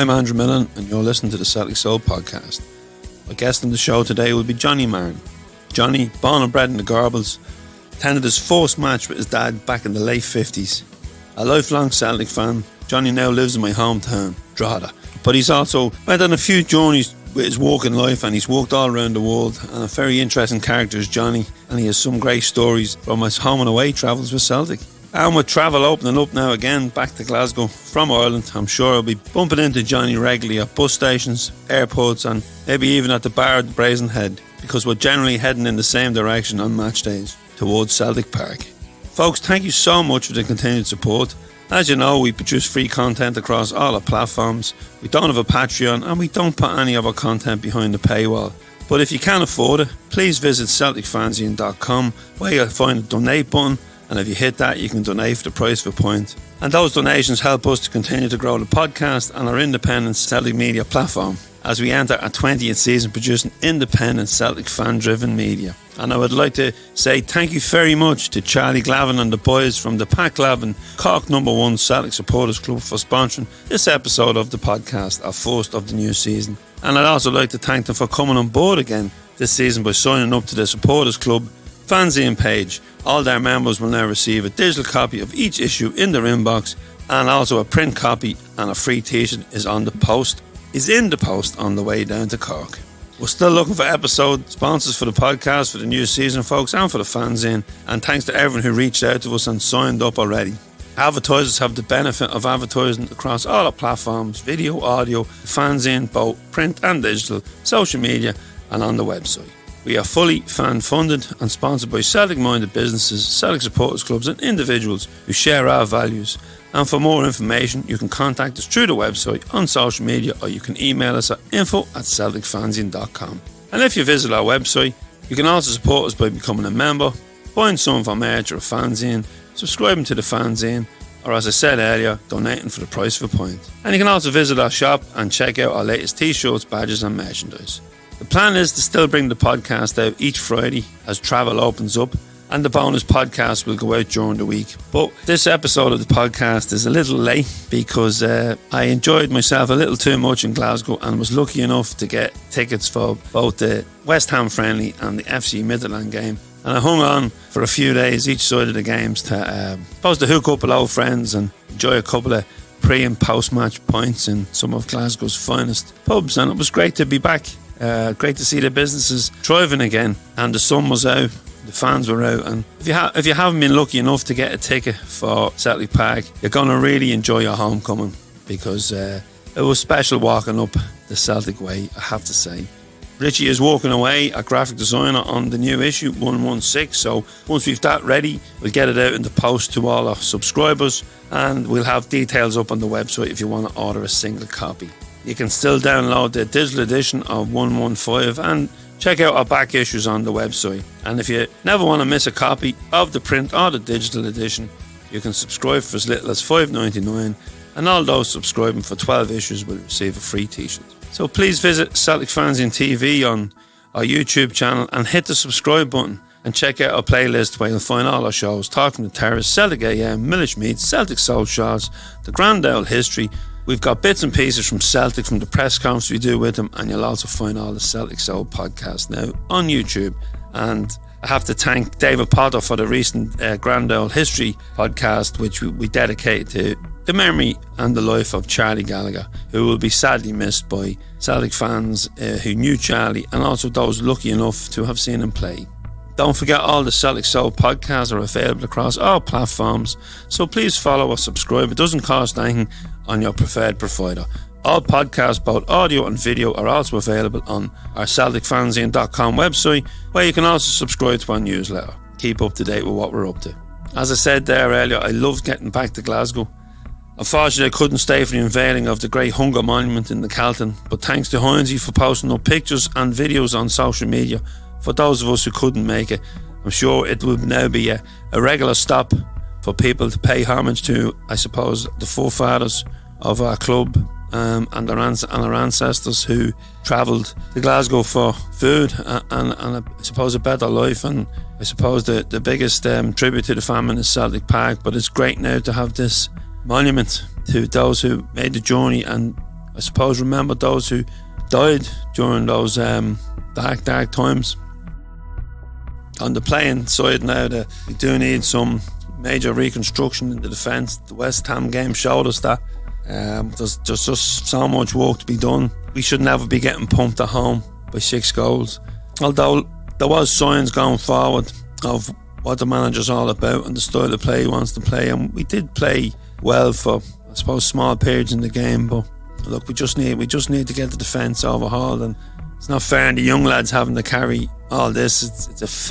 I'm Andrew Milne and you're listening to the Celtic Soul Podcast. My guest on the show today will be Johnny Marron. Johnny, born and bred in the Gorbals, attended his first match with his dad back in the late 50s. A lifelong Celtic fan, Johnny now lives in my hometown, Drogheda. But he's also went on a few journeys with his walk in life, and he's walked all around the world, and a very interesting character is Johnny, and he has some great stories from his home and away travels with Celtic. And with travel opening up now again back to Glasgow from Ireland, I'm sure I'll be bumping into Johnny regularly at bus stations, airports, and maybe even at the bar at Brazenhead, because we're generally heading in the same direction on match days towards Celtic Park. Folks, thank you so much for the continued support. As you know, we produce free content across all our platforms. We don't have a Patreon and we don't put any of our content behind the paywall. But if you can afford it, please visit CelticFanzine.com where you'll find a donate button, and if you hit that, you can donate for the price of a pint. And those donations help us to continue to grow the podcast and our independent Celtic media platform as we enter our 20th season producing independent Celtic fan-driven media. And I would like to say thank you very much to Charlie Glavin and the boys from the Pat Glavin Cork #1 Celtic Supporters Club for sponsoring this episode of the podcast, our first of the new season. And I'd also like to thank them for coming on board again this season by signing up to the Supporters Club fanzine page. All their members will now receive a digital copy of each issue in their inbox, and also a print copy and a free t-shirt is in the post on the way down to Cork. We're still looking for episode sponsors for the podcast for the new season, folks, and for the fanzine, and thanks to everyone who reached out to us and signed up already. Advertisers have the benefit of advertising across all our platforms: video, audio, fanzine, both print and digital, social media, and on the website. We are fully fan-funded and sponsored by Celtic-minded businesses, Celtic supporters clubs and individuals who share our values. And for more information, you can contact us through the website, on social media, or you can email us at info@celticfanzine.com. And if you visit our website, you can also support us by becoming a member, buying some of our merch or a fanzine, subscribing to the fanzine, or as I said earlier, donating for the price of a pint. And you can also visit our shop and check out our latest t-shirts, badges and merchandise. The plan is to still bring the podcast out each Friday as travel opens up, and the bonus podcast will go out during the week. But this episode of the podcast is a little late because I enjoyed myself a little too much in Glasgow and was lucky enough to get tickets for both the West Ham friendly and the FC Midland game. And I hung on for a few days each side of the games to hook up with old friends and enjoy a couple of pre- and post-match pints in some of Glasgow's finest pubs. And it was great to be back. Great to see the businesses thriving again, and the sun was out, the fans were out, and if you haven't been lucky enough to get a ticket for Celtic Park, you're going to really enjoy your homecoming, because it was special walking up the Celtic way, I have to say. Richie is walking away, a graphic designer, on the new issue 116, so once we've that ready, we'll get it out in the post to all our subscribers, and we'll have details up on the website if you want to order a single copy. You can still download the digital edition of 115 and check out our back issues on the website. And if you never want to miss a copy of the print or the digital edition, you can subscribe for as little as $5.99, and all those subscribing for 12 issues will receive a free t-shirt. So please visit Celtic Fanzine TV on our YouTube channel and hit the subscribe button, and check out our playlist where you'll find all our shows: Talking to Terrace, Celtic AM, Millish Meets, Celtic Soul Shots, The Grand Old History. We've got bits and pieces from Celtic, from the press conference we do with them, and you'll also find all the Celtic Soul Podcast now on YouTube. And I have to thank David Potter for the recent Grand Old History podcast, which we dedicated to the memory and the life of Charlie Gallagher, who will be sadly missed by Celtic fans who knew Charlie, and also those lucky enough to have seen him play. Don't forget, all the Celtic Soul podcasts are available across all platforms, so please follow or subscribe. It doesn't cost anything on your preferred provider. All podcasts, both audio and video, are also available on our CelticFanzine.com website, where you can also subscribe to our newsletter. Keep up to date with what we're up to. As I said there earlier, I loved getting back to Glasgow. Unfortunately, I couldn't stay for the unveiling of the Great Hunger Monument in the Calton, but thanks to Heinzie for posting up pictures and videos on social media. For those of us who couldn't make it, I'm sure it will now be a regular stop for people to pay homage to, I suppose, the forefathers of our club and our ancestors who travelled to Glasgow for food and I suppose a better life. And I suppose the biggest tribute to the famine is Celtic Park, but it's great now to have this monument to those who made the journey and I suppose, remember those who died during those dark times. On the playing side now, we do need some major reconstruction in the defence. The West Ham game showed us that. There's just so much work to be done. We should never be getting pumped at home by 6 goals. Although there was signs going forward of what the manager's all about and the style of play he wants to play, and we did play well for, I suppose, small periods in the game. But look, we just need to get the defence overhauled, and it's not fair on the young lads having to carry all this.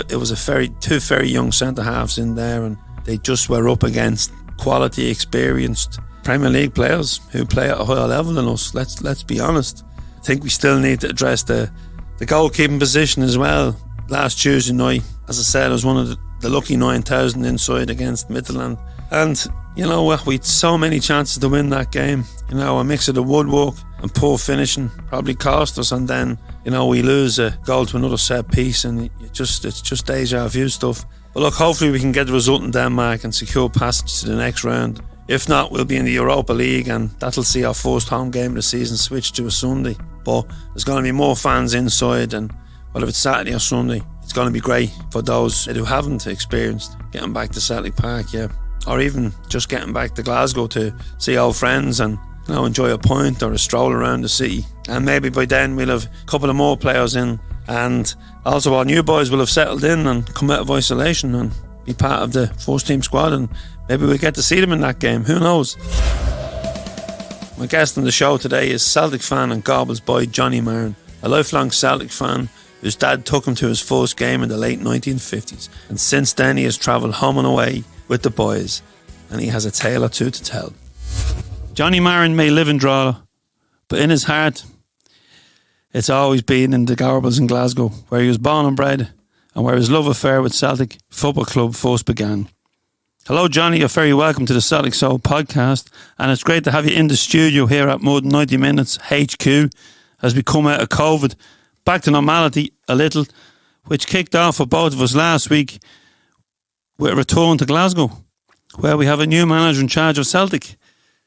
It was two very young centre halves in there, and they just were up against quality, experienced Premier League players who play at a higher level than us. Let's be honest. I think we still need to address the goalkeeping position as well. Last Tuesday night, as I said, I was one of the lucky 9,000 inside against Midtjylland, and you know what, we had so many chances to win that game. You know, a mix of the woodwork and poor finishing probably cost us, and then, you know, we lose a goal to another set piece, and it's just deja vu stuff. But look, hopefully we can get the result in Denmark and secure passage to the next round. If not, we'll be in the Europa League, and that'll see our first home game of the season switch to a Sunday. But there's going to be more fans inside, and whether it's Saturday or Sunday, it's going to be great for those who haven't experienced getting back to Celtic Park, yeah, or even just getting back to Glasgow to see old friends and, you know, enjoy a pint or a stroll around the city. And maybe by then we'll have a couple of more players in, and also our new boys will have settled in and come out of isolation and be part of the first team squad, and maybe we'll get to see them in that game. Who knows? My guest on the show today is Celtic fan and Gorbals Bhoy Johnny Marron, a lifelong Celtic fan whose dad took him to his first game in the late 1950s, and since then he has travelled home and away with the boys, and he has a tale or two to tell. Johnny Marron may live in Drogheda, but in his heart it's always been in the Gorbals in Glasgow, where he was born and bred, and where his love affair with Celtic Football Club first began. Hello Johnny, you're very welcome to the Celtic Soul Podcast, and it's great to have you in the studio here at More Than 90 Minutes HQ as we come out of COVID, back to normality a little, which kicked off for both of us last week with a return to Glasgow, where we have a new manager in charge of Celtic.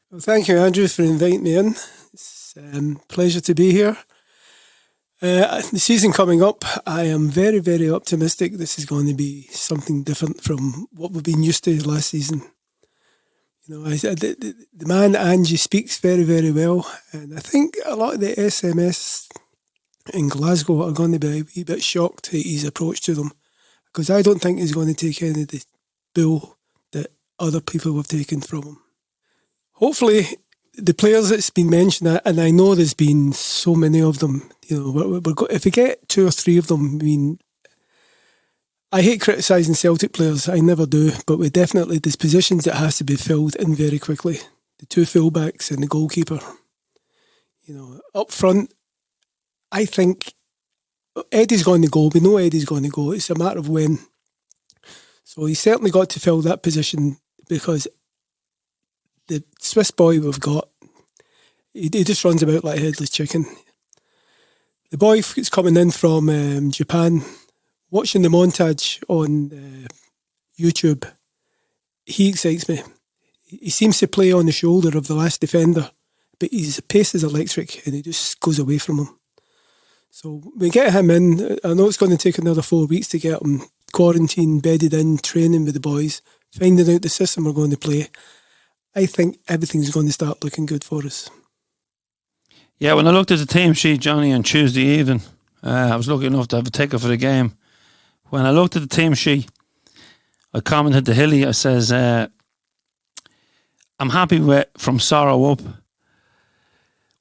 Well, thank you, Andrew, for inviting me in. It's a pleasure to be here. The season coming up, I am very, very optimistic this is going to be something different from what we've been used to last season. You know, the man Angie speaks very, very well, and I think a lot of the SMS in Glasgow are going to be a wee bit shocked at his approach to them, because I don't think he's going to take any of the bull that other people have taken from him. Hopefully, the players that's been mentioned, and I know there's been so many of them, you know, if we get 2 or 3 of them, I mean, I hate criticising Celtic players, I never do, but there's positions that has to be filled in very quickly. The 2 fullbacks and the goalkeeper. You know, up front, I think Eddie's going to go. We know Eddie's going to go. It's a matter of when. So he's certainly got to fill that position, because the Swiss boy we've got, he just runs about like a headless chicken. The boy that's coming in from Japan, watching the montage on YouTube, he excites me. He seems to play on the shoulder of the last defender, but his pace is electric and he just goes away from him. So we get him in. I know it's going to take another 4 weeks to get him quarantined, bedded in, training with the boys, finding out the system we're going to play. I think everything's going to start looking good for us. Yeah, when I looked at the team sheet, Johnny, on Tuesday evening, I was lucky enough to have a ticket for the game. When I looked at the team sheet, I commented to Hilly, I says, I'm happy with from Sorrow up.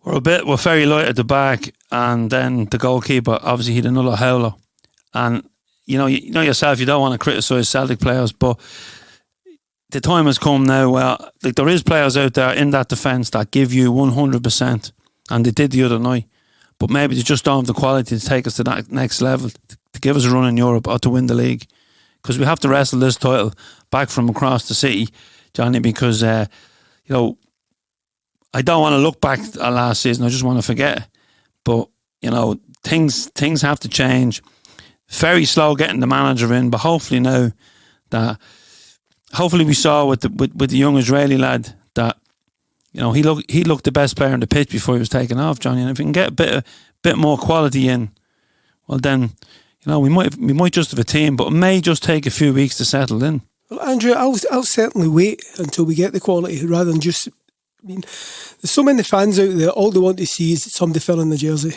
We're very light at the back, and then the goalkeeper, obviously he had another howler. And you know yourself, you don't want to criticise Celtic players, but the time has come now where there is players out there in that defence that give you 100%, and they did the other night. But maybe they just don't have the quality to take us to that next level, to give us a run in Europe or to win the league. Because we have to wrestle this title back from across the city, Johnny, because, I don't want to look back at last season. I just want to forget. But, things have to change. Very slow getting the manager in, but hopefully now that... Hopefully we saw with the young Israeli lad that, You know, he looked the best player on the pitch before he was taken off, Johnny. And if we can get a bit more quality in, well then, you know, we might just have a team, but it may just take a few weeks to settle in. Well, Andrew, I'll certainly wait until we get the quality rather than just. I mean, there's so many fans out there. All they want to see is somebody filling the jersey.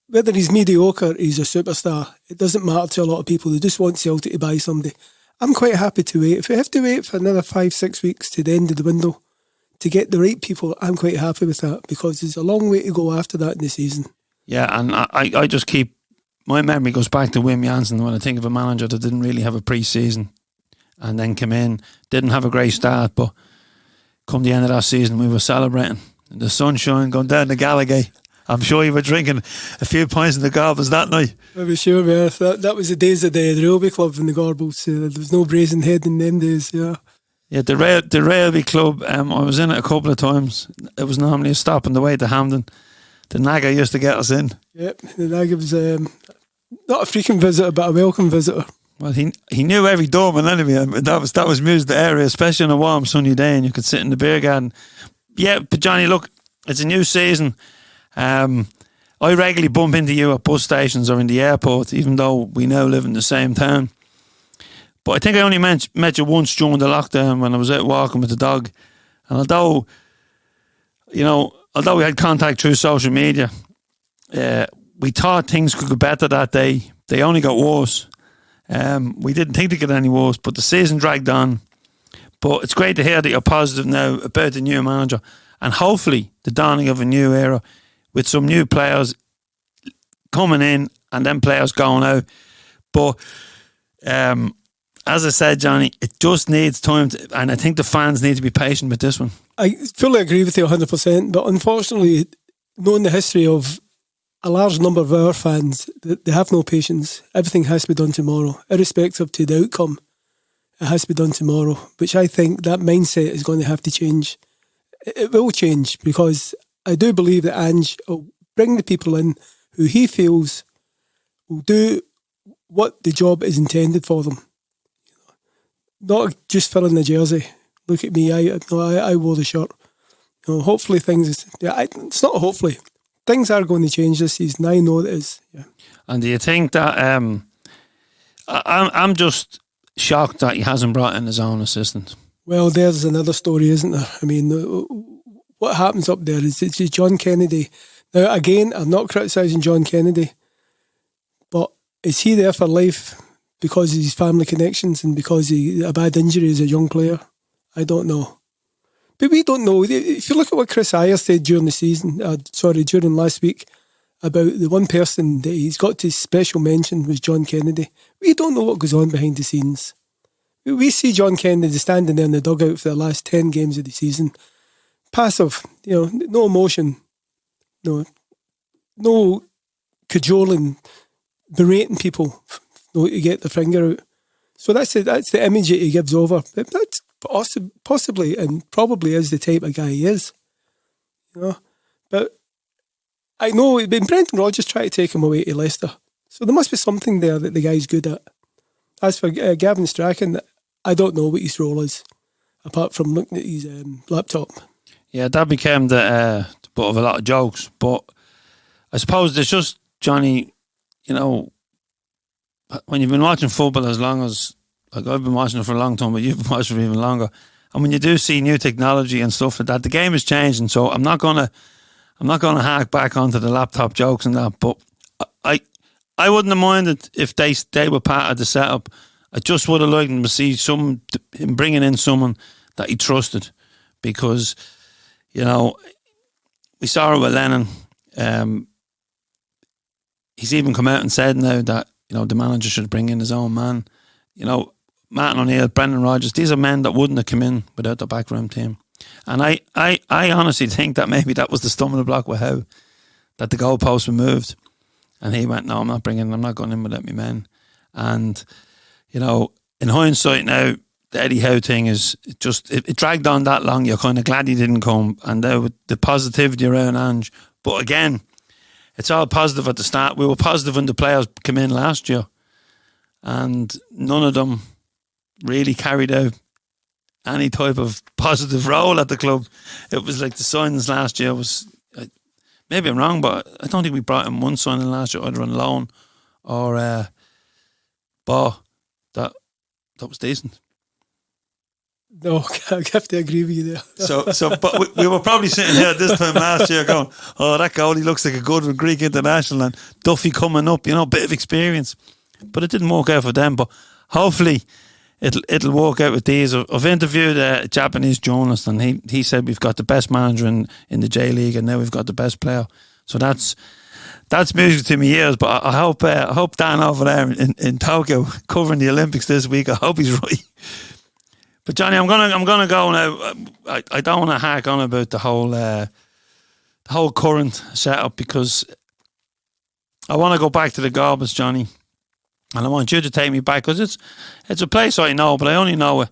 Whether he's mediocre or he's a superstar, it doesn't matter to a lot of people. They just want Celtic to buy somebody. I'm quite happy to wait. If we have to wait for another 5-6 weeks to the end of the window to get the right people, I'm quite happy with that because there's a long way to go after that in the season. Yeah, and I just keep... My memory goes back to Wim Jansen when I think of a manager that didn't really have a pre-season and then came in, didn't have a great start, but come the end of that season we were celebrating in the sunshine, going down the Gallagher. I'm sure you were drinking a few pints in the Gorbals that night. I'm sure, yeah. That was the days of the Railway Club in the Gorbals. There was no Brazenhead in them days, yeah. Yeah, the Railway Club, I was in it a couple of times. It was normally a stop on the way to Hampden. The Naga used to get us in. Yep, the Naga was not a frequent visitor, but a welcome visitor. Well, he knew every doorman anyway. That was music the area, especially on a warm sunny day, and you could sit in the beer garden. Yeah, but Johnny, look, it's a new season. I regularly bump into you at bus stations or in the airport, even though we now live in the same town. But I think I only met you once during the lockdown when I was out walking with the dog. And although we had contact through social media, we thought things could get better that day. They only got worse. We didn't think they could get any worse, but the season dragged on. But it's great to hear that you're positive now about the new manager and hopefully the dawning of a new era with some new players coming in and then players going out. But as I said, Johnny, it just needs time and I think the fans need to be patient with this one. I fully agree with you 100%, but unfortunately, knowing the history of a large number of our fans, they have no patience. Everything has to be done tomorrow, irrespective to the outcome. It has to be done tomorrow, which I think that mindset is going to have to change. It will change because I do believe that Ange will bring the people in who he feels will do what the job is intended for them. Not just filling the jersey. Look at me, I wore the shirt. Hopefully it's not hopefully. Things are going to change this season. I know it is. Yeah. And do you think that I'm just shocked that he hasn't brought in his own assistant? Well, there's another story, isn't there? I mean, what happens up there is it's John Kennedy. Now, again, I'm not criticising John Kennedy, but is he there for life because of his family connections and because he a bad injury as a young player? I don't know. But we don't know. If you look at what Chris Ayers said during during last week about the one person that he's got to special mention was John Kennedy. We don't know what goes on behind the scenes. We see John Kennedy standing there in the dugout for the last 10 games of the season. Passive, no emotion, no cajoling, berating people to get the finger out. So that's the image that he gives over. That's possibly and probably is the type of guy he is. But I know Brendan Rodgers tried to take him away to Leicester. So there must be something there that the guy's good at. As for Gavin Strachan, I don't know what his role is, apart from looking at his laptop. Yeah, that became the butt of a lot of jokes. But I suppose there's just, Johnny, when you've been watching football as long as, like I've been watching it for a long time, but you've been watching it for even longer, and when you do see new technology and stuff like that, the game is changing. So I'm not gonna hark back onto the laptop jokes and that. But I wouldn't have minded if they were part of the setup. I just would have liked him to see him bringing in someone that he trusted, because we saw it with Lennon. He's even come out and said now that the manager should bring in his own man. Martin O'Neill, Brendan Rodgers, these are men that wouldn't have come in without the backroom team. And I honestly think that maybe that was the stumbling block with Howe, that the goalposts were moved. And he went, no, I'm not going in without my men. And, in hindsight now, the Eddie Howe thing is just, it dragged on that long. You're kind of glad he didn't come. And now with the positivity around Ange. But again, it's all positive at the start. We were positive when the players came in last year. And none of them really carried out any type of positive role at the club. It was like the signings last year was, maybe I'm wrong, but I don't think we brought in one signing last year, either on loan or Ball. That was decent. No, I have to agree with you there. But we were probably sitting here at this time last year going, oh, that goalie looks like a good Greek international, and Duffy coming up, bit of experience. But it didn't work out for them. But hopefully it'll work out with these. I've interviewed a Japanese journalist, and he said we've got the best manager in the J League, and now we've got the best player. So that's music to my ears. But I hope Dan over there in Tokyo covering the Olympics this week, I hope he's right. But Johnny, I'm gonna go now. I don't want to hack on about the whole current setup, because I want to go back to the Gorbals, Johnny, and I want you to take me back, because it's a place I know, but I only know it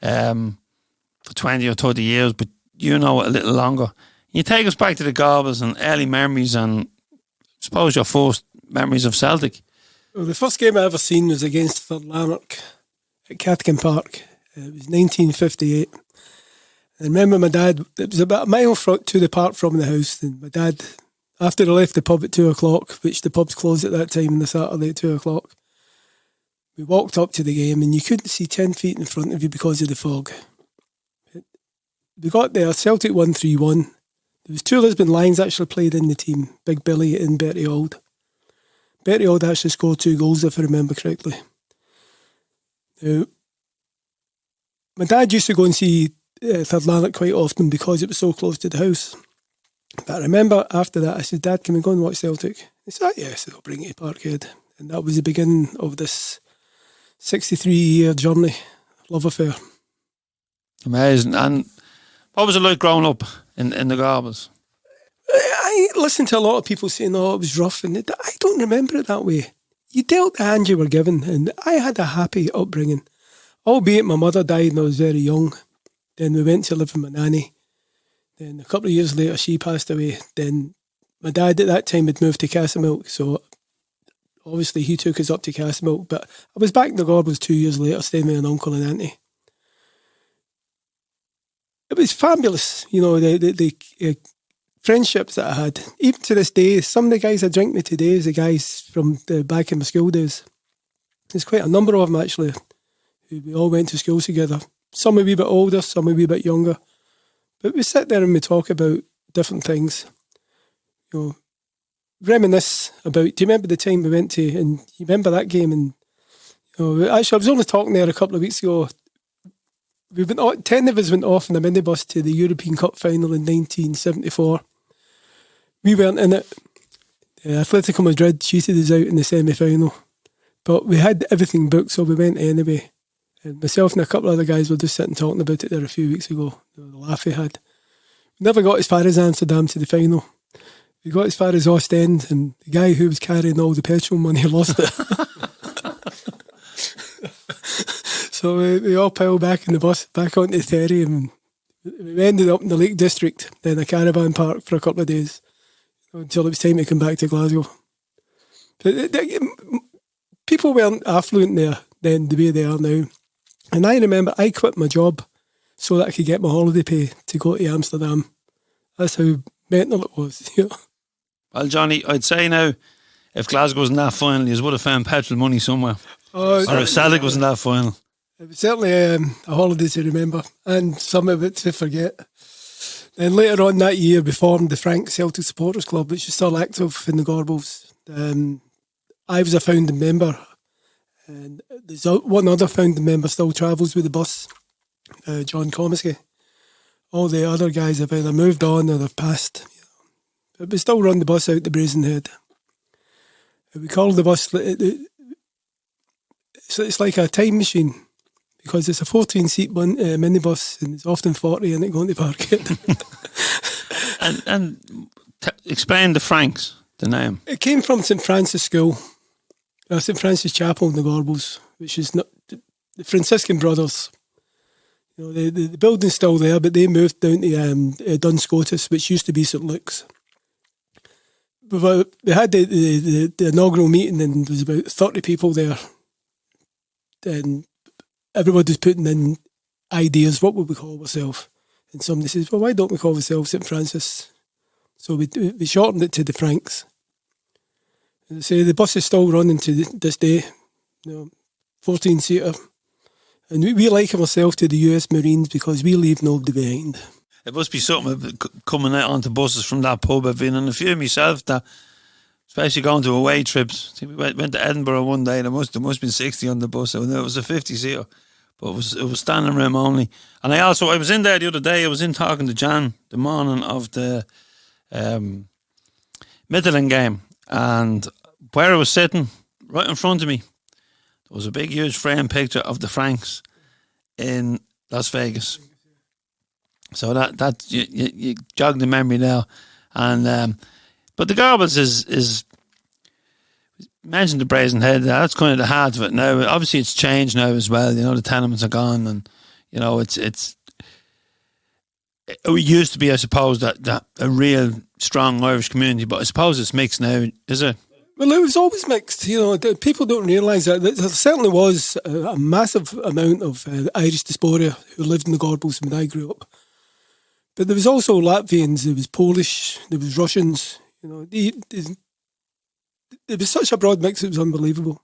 for 20 or 30 years, but you know it a little longer. You take us back to the Gorbals and early memories, and I suppose your first memories of Celtic. Well, the first game I ever seen was against Third Lanark at Cathkin Park. It was 1958. I remember my dad, it was about a mile to the park from the house, and my dad, after I left the pub at 2 o'clock, which the pubs closed at that time on the Saturday at 2 o'clock, we walked up to the game and you couldn't see 10 feet in front of you because of the fog. We got there, Celtic won 3-1. There was 2 Lisbon Lions actually played in the team, Big Billy and Bertie Auld. Bertie Auld actually scored 2 goals, if I remember correctly. Now, my dad used to go and see Third Lanark quite often because it was so close to the house. But I remember after that, I said, Dad, can we go and watch Celtic? He said, yes, I'll bring you to Parkhead. And that was the beginning of this 63-year journey, love affair. Amazing. And what was it like growing up in the Gorbals? I listened to a lot of people saying, it was rough. And I don't remember it that way. You dealt the hand you were given, and I had a happy upbringing. Albeit my mother died when I was very young. Then we went to live with my nanny. Then a couple of years later, she passed away. Then my dad at that time had moved to Castlemilk, so obviously he took us up to Castlemilk. But I was back in the Gorbals 2 years later, staying with an uncle and auntie. It was fabulous, the friendships that I had. Even to this day, some of the guys I drink with today is the guys from the back in my school days. There's quite a number of them actually. We all went to school together. Some a wee bit older, some a wee bit younger. But we sit there and we talk about different things. Reminisce about, do you remember the time we went to, and you remember that game? And actually I was only talking there a couple of weeks ago. 10 of us went off in a minibus to the European Cup final in 1974. We weren't in it. Atletico Madrid cheated us out in the semi-final. But we had everything booked, so we went anyway. And myself and a couple of other guys were just sitting talking about it there a few weeks ago. The laugh we had. We never got as far as Amsterdam to the final. We got as far as Ostend, and the guy who was carrying all the petrol money lost it. So we all piled back in the bus, back onto the ferry, and we ended up in the Lake District, then a caravan park for a couple of days, until it was time to come back to Glasgow. People weren't affluent there then the way they are now. And I remember I quit my job so that I could get my holiday pay to go to Amsterdam. That's how mental it was. Well, Johnny, I'd say now, if Glasgow was in that final, you would have found petrol money somewhere. Or if Celtic was in that final. It was certainly a holiday to remember, and some of it to forget. Then later on that year, we formed the Franks Celtic Supporters Club, which is still active in the Gorbals. I was a founding member. And there's one other founding member still travels with the bus, John Comiskey. All the other guys have either moved on or they've passed. But we still run the bus out to Brazenhead. We call the bus, it's like a time machine, because it's a 14-seat minibus, and it's often 40 in it going to Parkhead. Explain the Franks, the name. It came from St Francis School. St Francis Chapel in the Gorbals, which is not the Franciscan brothers. The building's still there, but they moved down to Dunscotus, which used to be St Luke's. We had the inaugural meeting, and there was about 30 people there. And everybody was putting in ideas. What would we call ourselves? And somebody says, well, why don't we call ourselves St. Francis? So we shortened it to the Franks. And say the bus is still running to this day, 14-seater. And we liken ourselves to the US Marines because we leave nobody behind. It must be something coming out onto buses from that pub. I've been on a few myself, that, especially going to away trips. I think we went to Edinburgh one day, and there must have been 60 on the bus. It was a 50-seater, but it was standing room only. And I was in there the other day. I was in talking to Jan the morning of the Midland game, and where I was sitting, right in front of me, there was a big, huge frame picture of the Franks in Las Vegas. So that you jogged the memory now, and but the Gorbals is mentioned the Brazenhead. That's kind of the heart of it now. Obviously, it's changed now as well. The tenements are gone, and it used to be, I suppose, that a real strong Irish community, but I suppose it's mixed now, is it? Well, it was always mixed. People don't realise that. There certainly was a massive amount of Irish diaspora who lived in the Gorbals when I grew up. But there was also Latvians, there was Polish, there was Russians. It was such a broad mix, it was unbelievable.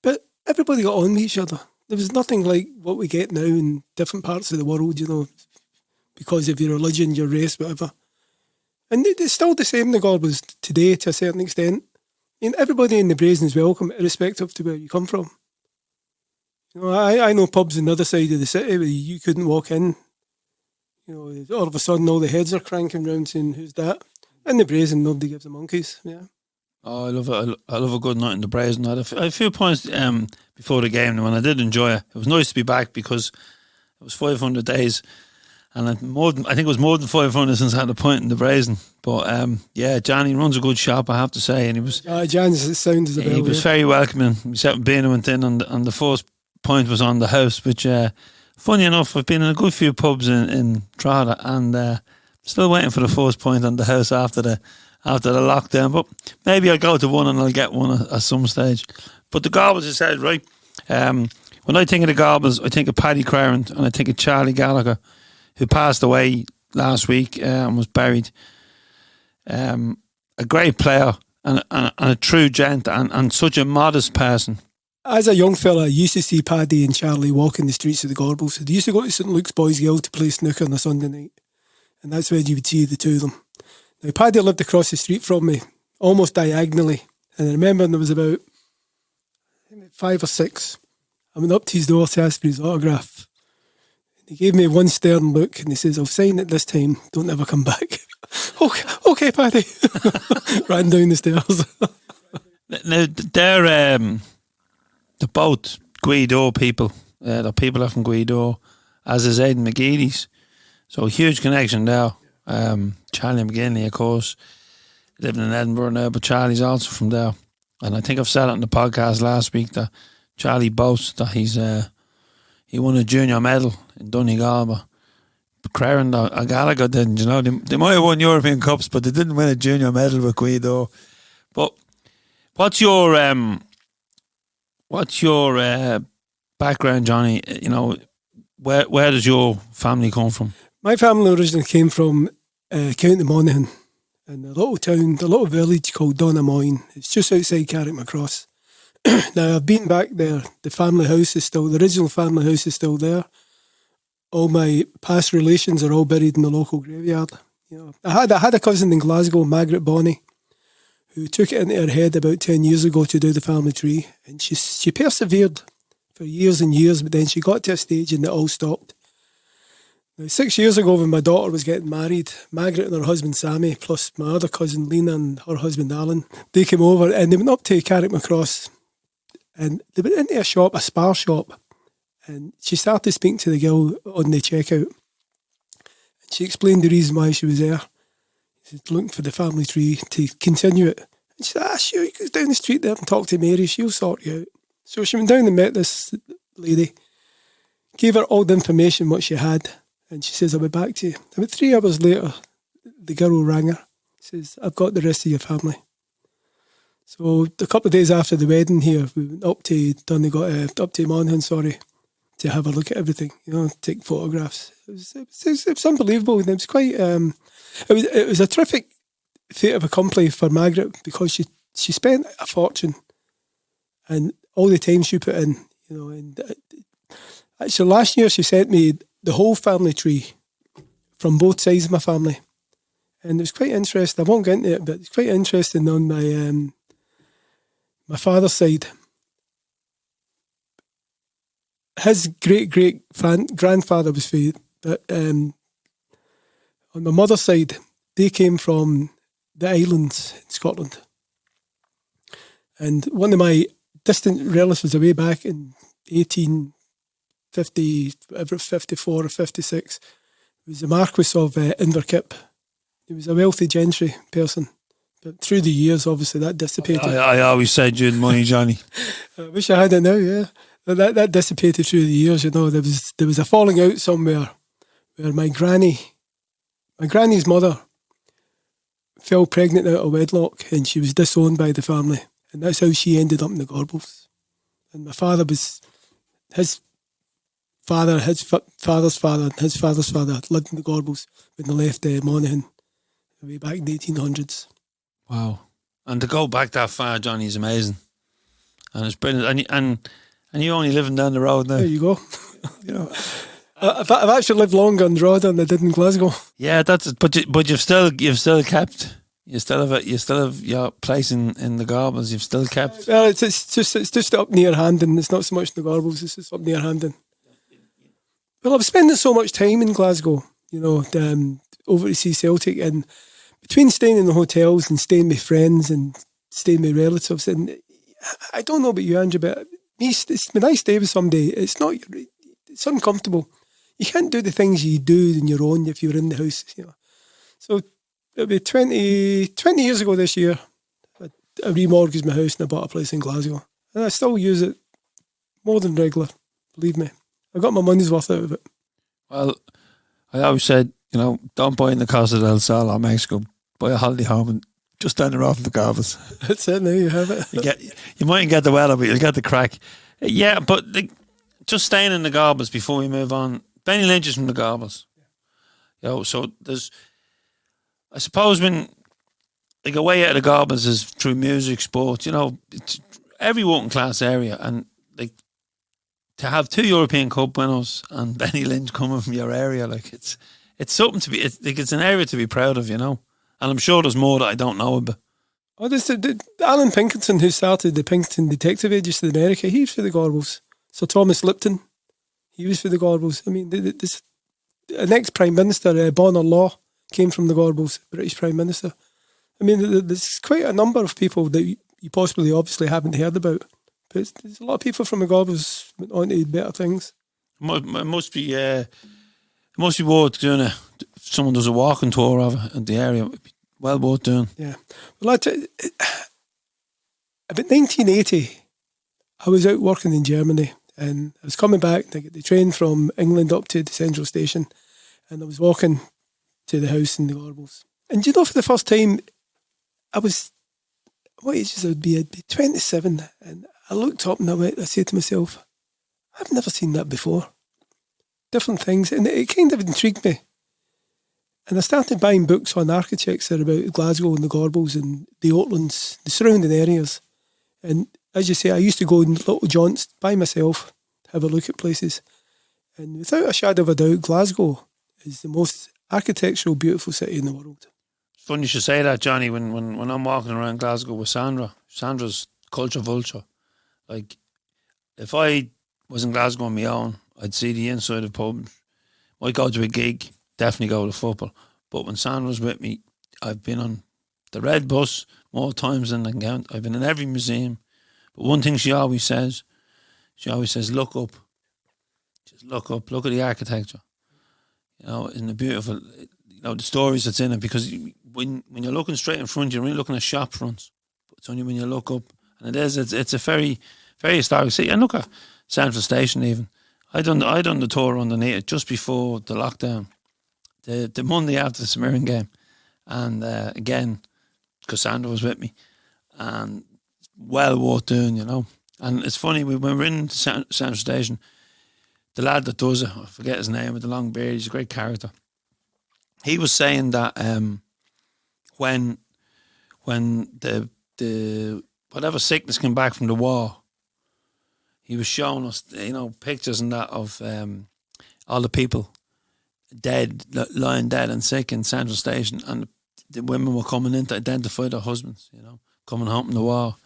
But everybody got on with each other. There was nothing like what we get now in different parts of the world, because of your religion, your race, whatever. And it's still the same in the Gorbals today to a certain extent. Everybody in the Brazen is welcome, irrespective to where you come from. I know pubs on the other side of the city where you couldn't walk in. All of a sudden all the heads are cranking round saying, who's that? In the Brazen, nobody gives the monkeys, yeah. Oh, I love it. I love a good night in the Brazen. I had a few points before the game, and when I did enjoy it, it was nice to be back because it was 500 days, and I think it was more than 500 since I had a point in the Brazen. But Johnny runs a good shop, I have to say, and he was. John's sound as a bell. He was very welcoming. We sat with Bina went in, and the first point was on the house, which. Funny enough, I've been in a good few pubs in Drogheda, and still waiting for the first point on the house after the lockdown. But maybe I'll go to one and I'll get one at some stage. But the Gorbals, I said, right? When I think of the Gorbals, I think of Paddy Crarant and I think of Charlie Gallagher, who passed away last week and was buried. A great player and a true gent and such a modest person. As a young fella, I used to see Paddy and Charlie walking the streets of the Gorbals. They used to go to St Luke's Boys' Guild to play snooker on a Sunday night. And that's where you would see the two of them. Now, Paddy lived across the street from me, almost diagonally. And I remember there was about 5 or 6. I went up to his door to ask for his autograph. He gave me one stern look and he says, I'll sign it this time, don't ever come back. okay, Paddy. Ran down the stairs. Now, they're both Guido people. The people are from Guido, as is Aidan McGeady's. So a huge connection there. Charlie McGinley, of course, living in Edinburgh now, but Charlie's also from there. And I think I've said it on the podcast last week that Charlie boasts that he won a junior medal in Donegal, but Crarant or Gallagher didn't. They might have won European Cups, but they didn't win a junior medal with Guido. But what's your background, Johnny? Where does your family come from? My family originally came from County Monaghan, in a little village called Donamoyne. It's just outside Carrickmacross. Now, I've been back there. The original family house is still there. All my past relations are all buried in the local graveyard. I had a cousin in Glasgow, Margaret Bonney, who took it into her head about 10 years ago to do the family tree. And she persevered for years and years, but then she got to a stage and it all stopped. Now, 6 years ago when my daughter was getting married, Margaret and her husband Sammy, plus my other cousin Lena and her husband Alan, they came over and they went up to Carrickmacross and they went into a spar shop, and she started speaking to the girl on the checkout. And she explained the reason why she was there. She's looking for the family tree to continue it. And she said, sure, you go down the street there and talk to Mary, she'll sort you out. So she went down and met this lady, gave her all the information what she had, and she says, I'll be back to you. About 3 hours later, the girl rang her. Says, I've got the rest of your family. So a couple of days after the wedding here, we went up to Monaghan, to have a look at everything, take photographs. It was unbelievable. And it was quite, it was a terrific fait accompli for Margaret, because she spent a fortune, and all the time she put in, and actually last year she sent me the whole family tree from both sides of my family. And it was quite interesting. I won't get into it, but it's quite interesting on my father's side. His great-great-grandfather was from, but on my mother's side, they came from the islands in Scotland. And one of my distant relatives away back in 1850, 54 or 56, was the Marquis of Inverkip. He was a wealthy gentry person. But through the years, obviously, that dissipated. I always said you had money, Johnny. I wish I had it now, yeah. But that dissipated through the years, There was a falling out somewhere where my granny's mother fell pregnant out of wedlock, and she was disowned by the family. And that's how she ended up in the Gorbals. And my father was, his father, his father's father, and his father's father lived in the Gorbals when they left Monaghan way back in the 1800s. Wow. And to go back that far, Johnny, is amazing. And it's brilliant. And you're only living down the road now. There you go. I've actually lived longer in Drogheda than I did in Glasgow. Yeah, but you've still kept. You still have your place in the Gorbals. You've still kept. Well, it's just up near Hampden. It's not so much the Gorbals. It's just up near Hampden. Well, I was spending so much time in Glasgow, over to see Celtic, and between staying in the hotels and staying with friends and staying with relatives, and I don't know about you, Andrew, but when I stay with somebody, it's uncomfortable. You can't do the things you do on your own if you're in the house, So it'll be 20 years ago this year, I remortgaged my house and I bought a place in Glasgow. And I still use it more than regular, believe me. I got my money's worth out of it. Well, I always said, don't buy in the Costa del Sol or Mexico. Buy a holiday home and just down the road from the Gorbals. That's it, now you have it. You mightn't get the weather, but you'll get the crack. Yeah, but just staying in the Gorbals before we move on. Benny Lynch is from the Gorbals. So there's, I suppose, when a way out of the Gorbals is through music, sport, it's every working class area, and to have 2 European Cup winners and Benny Lynch coming from your area, it's something to be. It's an area to be proud of, And I'm sure there's more that I don't know about. Oh, there's Alan Pinkerton, who started the Pinkerton Detective Agency in America. He was for the Gorbals. Sir Thomas Lipton, he was for the Gorbals. I mean, an ex-Prime Minister, Bonner Law, came from the Gorbals, British Prime Minister. I mean, there's quite a number of people that you possibly, obviously, haven't heard about. But there's a lot of people from the Gorbals went on to better things. It must be worth doing if someone does a walking tour of the area. Well worth doing. Yeah. Well, about 1980, I was out working in Germany, and I was coming back to get the train from England up to the central station, and I was walking to the house in the Gorbals. And for the first time, what age I'd be 27, and I looked up and I said to myself, I've never seen that before. Different things, and it kind of intrigued me. And I started buying books on architecture about Glasgow and the Gorbals and the Oatlands, the surrounding areas. And as you say, I used to go in little jaunts by myself, have a look at places. And without a shadow of a doubt, Glasgow is the most architectural, beautiful city in the world. It's funny you should say that, Johnny, when I'm walking around Glasgow with Sandra's culture vulture. If I was in Glasgow on my own, I'd see the inside of pubs. Might go to a gig, definitely go to football. But when Sandra's with me, I've been on the Red Bus more times than I can count. I've been in every museum. But one thing she always says, look up. Just look up. Look at the architecture. In the beautiful, the stories that's in it. Because when you're looking straight in front, you're really looking at shop fronts. But it's only when you look up. And it's a very, very historic city. And look at Central Station even. I done the tour underneath it just before the lockdown. The Monday after the Smirren game. And again, Cassandra was with me. And well worth doing, And it's funny, when we're in Central Station, the lad that does it, I forget his name, with the long beard, he's a great character. He was saying that when the whatever sickness came back from the war, he was showing us, pictures and that of all the people dead, lying dead and sick in Central Station, and the women were coming in to identify their husbands, coming home from the war,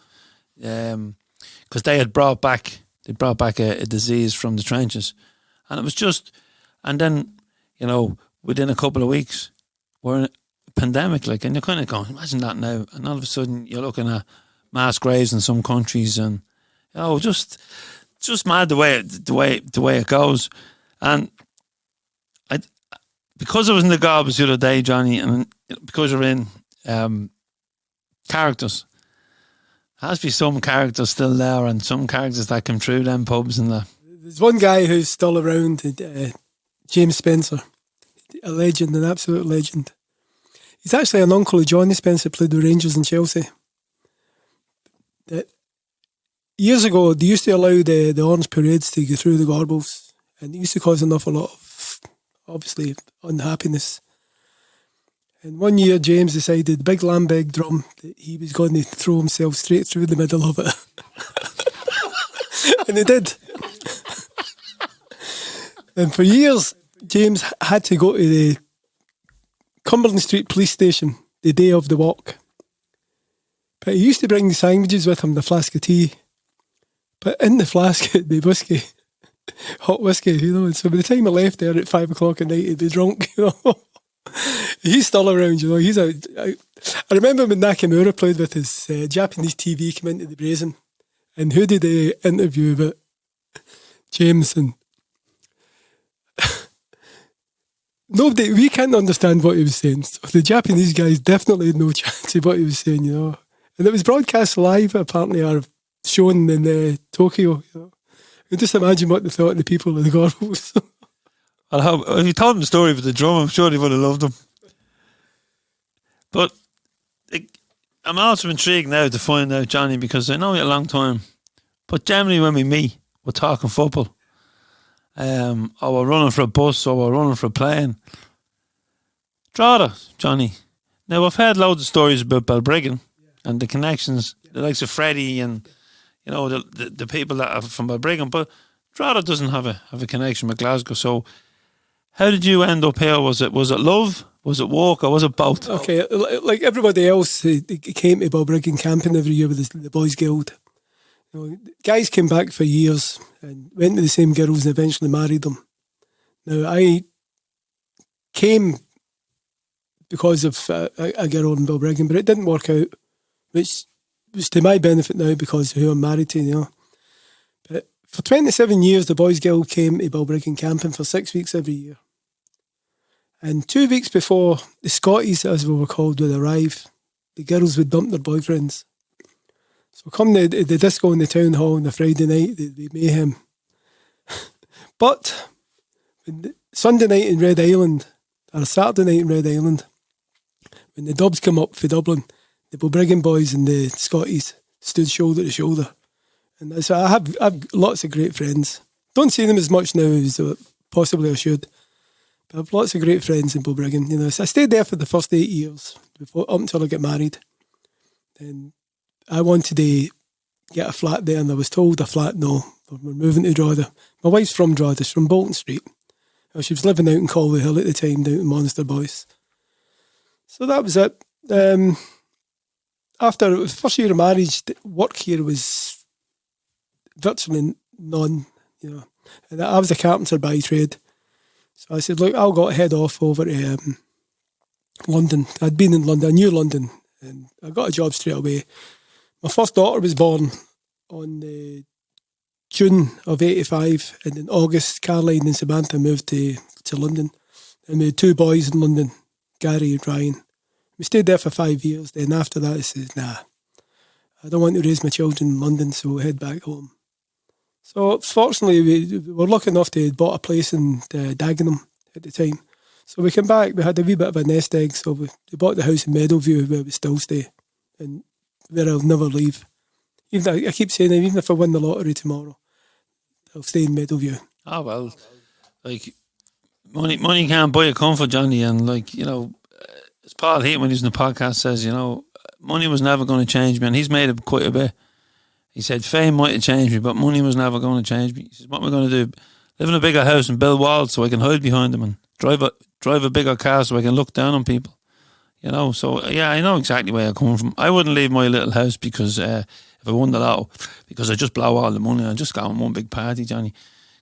because they had brought back a disease from the trenches, and it was just, and then within a couple of weeks we're in a pandemic, and you're kind of going, imagine that now, and all of a sudden you're looking at mass graves in some countries, and just mad the way it goes. And because I was in the Gorbals the other day, Johnny, and because you're in characters, there has to be some characters still there, and some characters that come through them pubs and that. There's one guy who's still around, James Spencer, a legend, an absolute legend. He's actually an uncle of Johnny Spencer, played with Rangers and Chelsea. Years ago, they used to allow the orange parades to go through the Gorbals, and it used to cause an awful lot of, obviously, unhappiness. And one year, James decided, big lambeg drum, that he was going to throw himself straight through the middle of it. And he did. And for years, James had to go to the Cumberland Street police station the day of the walk. But he used to bring the sandwiches with him, the flask of tea. But in the flask, it'd be whiskey, hot whiskey, And so by the time I left there at 5 o'clock at night, he'd be drunk, He's still around, I remember when Nakamura played with his Japanese TV, came into the Brazen, and who did they interview but James, and nobody, we can't understand what he was saying. So the Japanese guys definitely had no chance of what he was saying, And it was broadcast live, apparently, or shown in Tokyo. You just imagine what they thought of the people of the Gorbals. If you told him the story of the drum, I'm sure he would have loved him. But I'm also intrigued now to find out, Johnny, because I know you a long time, but generally when we meet, we're talking football. Or we're running for a bus, or we're running for a plane. Drogheda, Johnny. Now, I've heard loads of stories about Balbriggan and the connections, the likes of Freddie and, the people that are from Balbriggan, but Drogheda doesn't have a connection with Glasgow. So how did you end up here? Was it love? Was it walk? Or was it both? Okay, like everybody else, he came to Balbriggan camping every year with the Boys Guild. Guys came back for years and went to the same girls and eventually married them. Now, I came because of a girl in Balbriggan, but it didn't work out, which was to my benefit now because of who I'm married to, But for 27 years, the Boys Guild came to Balbriggan camping for 6 weeks every year. And 2 weeks before the Scotties, as we were called, would arrive, the girls would dump their boyfriends. So come the disco in the town hall on the Friday night, there'd be mayhem. But Sunday night in Red Island, or Saturday night in Red Island, when the Dubs come up for Dublin, the Balbriggan boys and the Scotties stood shoulder to shoulder. And so I have lots of great friends. Don't see them as much now as possibly I should. But I have lots of great friends in Balbriggan. So I stayed there for the first 8 years, up until I got married. And I wanted to get a flat there, and I was told a flat, no, we're moving to Drogheda. My wife's from Drogheda, she's from Bolton Street. She was living out in Colway Hill at the time, down in Monster Boys. So that was it. After the first year of marriage, work here was virtually none, And I was a carpenter by trade. So I said, look, I'll head off over to London. I'd been in London, I knew London, and I got a job straight away. My first daughter was born on June of 85, and in August, Caroline and Samantha moved to London. And we had 2 boys in London, Gary and Ryan. We stayed there for 5 years. Then after that, I said, nah, I don't want to raise my children in London, so we'll head back home. So fortunately, we were lucky enough to have bought a place in Dagenham at the time. So we came back, we had a wee bit of a nest egg, so we bought the house in Meadowview where we still stay, and where I'll never leave. I keep saying, even if I win the lottery tomorrow, I'll stay in Meadowview. Oh, well, like, money can't buy a comfort, Johnny. And, like, as Paul Heaton, when he was in the podcast, says, money was never going to change me. And he's made it quite a bit. He said, fame might have changed me, but money was never going to change me. He says, what am I going to do? Live in a bigger house and build walls so I can hide behind them, and drive a bigger car so I can look down on people. So, yeah, I know exactly where I come from. I wouldn't leave my little house because if I won the lotto, because I just blow all the money and just go on one big party, Johnny.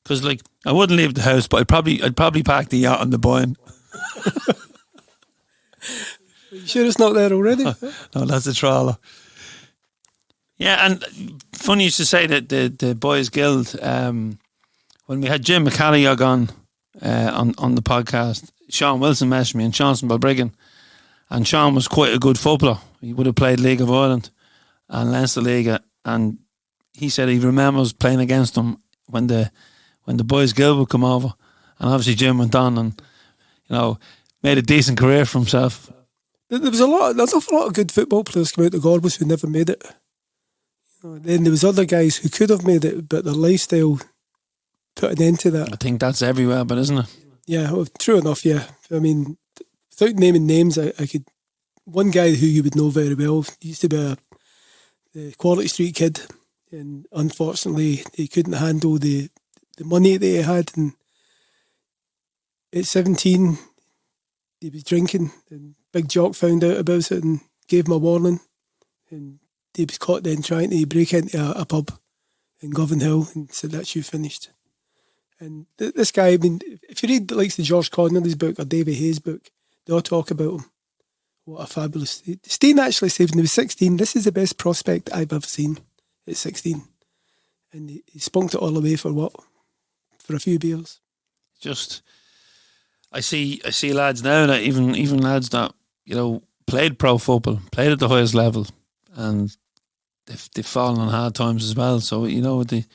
Because, like, I wouldn't leave the house, but I'd probably park the yacht on the Boyne. You sure it's not there already? No, that's a trawler. Yeah, and funny you should say that the Boys Guild, when we had Jim McCalliog on the podcast, Sean Wilson messaged me, and Sean's from Balbriggan, and Sean was quite a good footballer. He would have played League of Ireland and Leinster League, and he said he remembers playing against them when the Boys Guild would come over, and obviously Jim went on and made a decent career for himself. There's an awful lot of good football players come out of Gorbals who never made it. Then there was other guys who could have made it, but their lifestyle put an end to that. I think that's everywhere, but isn't it? Yeah, well, true enough, yeah. I mean, without naming names, I could... One guy who you would know very well, he used to be a Quality Street kid, and unfortunately he couldn't handle the money that he had, and at 17 he was drinking, and Big Jock found out about it and gave him a warning, and he was caught then trying to break into a pub in Govan Hill and said, that's you finished. And this guy, I mean, if you read the likes of George Connolly's book or Davy Hayes' book, they all talk about him. What a fabulous... Steen actually said when he was 16, this is the best prospect I've ever seen at 16. And he spunked it all away for what? For a few beers. Just... I see lads now that even lads that played pro football, played at the highest level, and they've fallen on hard times as well. So I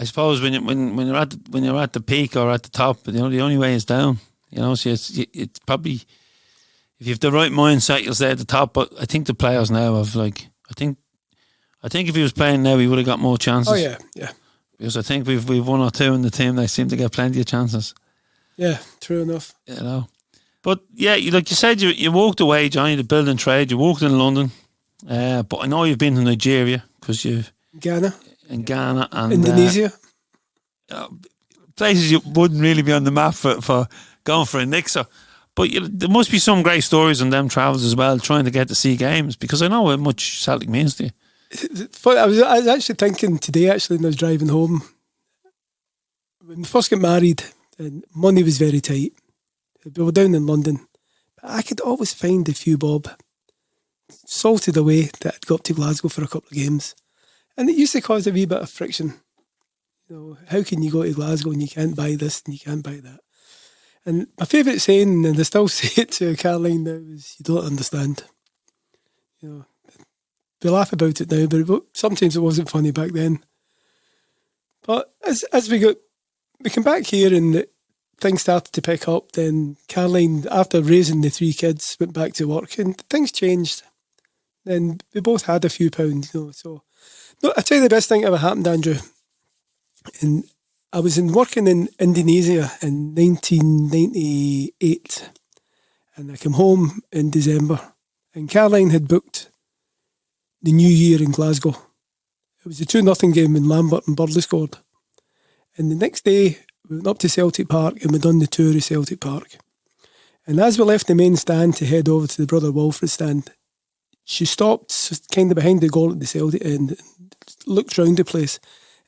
suppose when you're at the peak or at the top, the only way is down. So it's probably, if you have the right mindset, you'll stay at the top. But I think the players now have I think if he was playing now, he would have got more chances. Oh yeah. Because I think we've one or two in the team that seem to get plenty of chances. Yeah, true enough. But yeah, like you said, you walked away, Johnny, to building trade. You walked in London, but I know you've been to Nigeria because you've Ghana and Indonesia, places you wouldn't really be on the map for going for a nixer. But there must be some great stories on them travels as well, trying to get to see games, because I know how much Celtic means to you. I was actually thinking today, when I was driving home, when we first got married. And money was very tight. We were down in London, but I could always find a few bob salted away that I'd go up to Glasgow for a couple of games, and it used to cause a wee bit of friction. How can you go to Glasgow and you can't buy this and you can't buy that? And my favourite saying, and I still say it to Caroline now, is "You don't understand." We laugh about it now, but sometimes it wasn't funny back then. But as we came back here and things started to pick up. Then Caroline, after raising the 3 kids, went back to work and things changed. Then we both had a few pounds, So, I tell you the best thing ever happened, Andrew. And I was working in Indonesia in 1998, and I came home in December, and Caroline had booked the New Year in Glasgow. It was a 2-0 game when Lambert and Burley scored. And the next day, we went up to Celtic Park and we done the tour of Celtic Park. And as we left the main stand to head over to the Brother Walford stand, she stopped kind of behind the goal at the Celtic and looked round the place.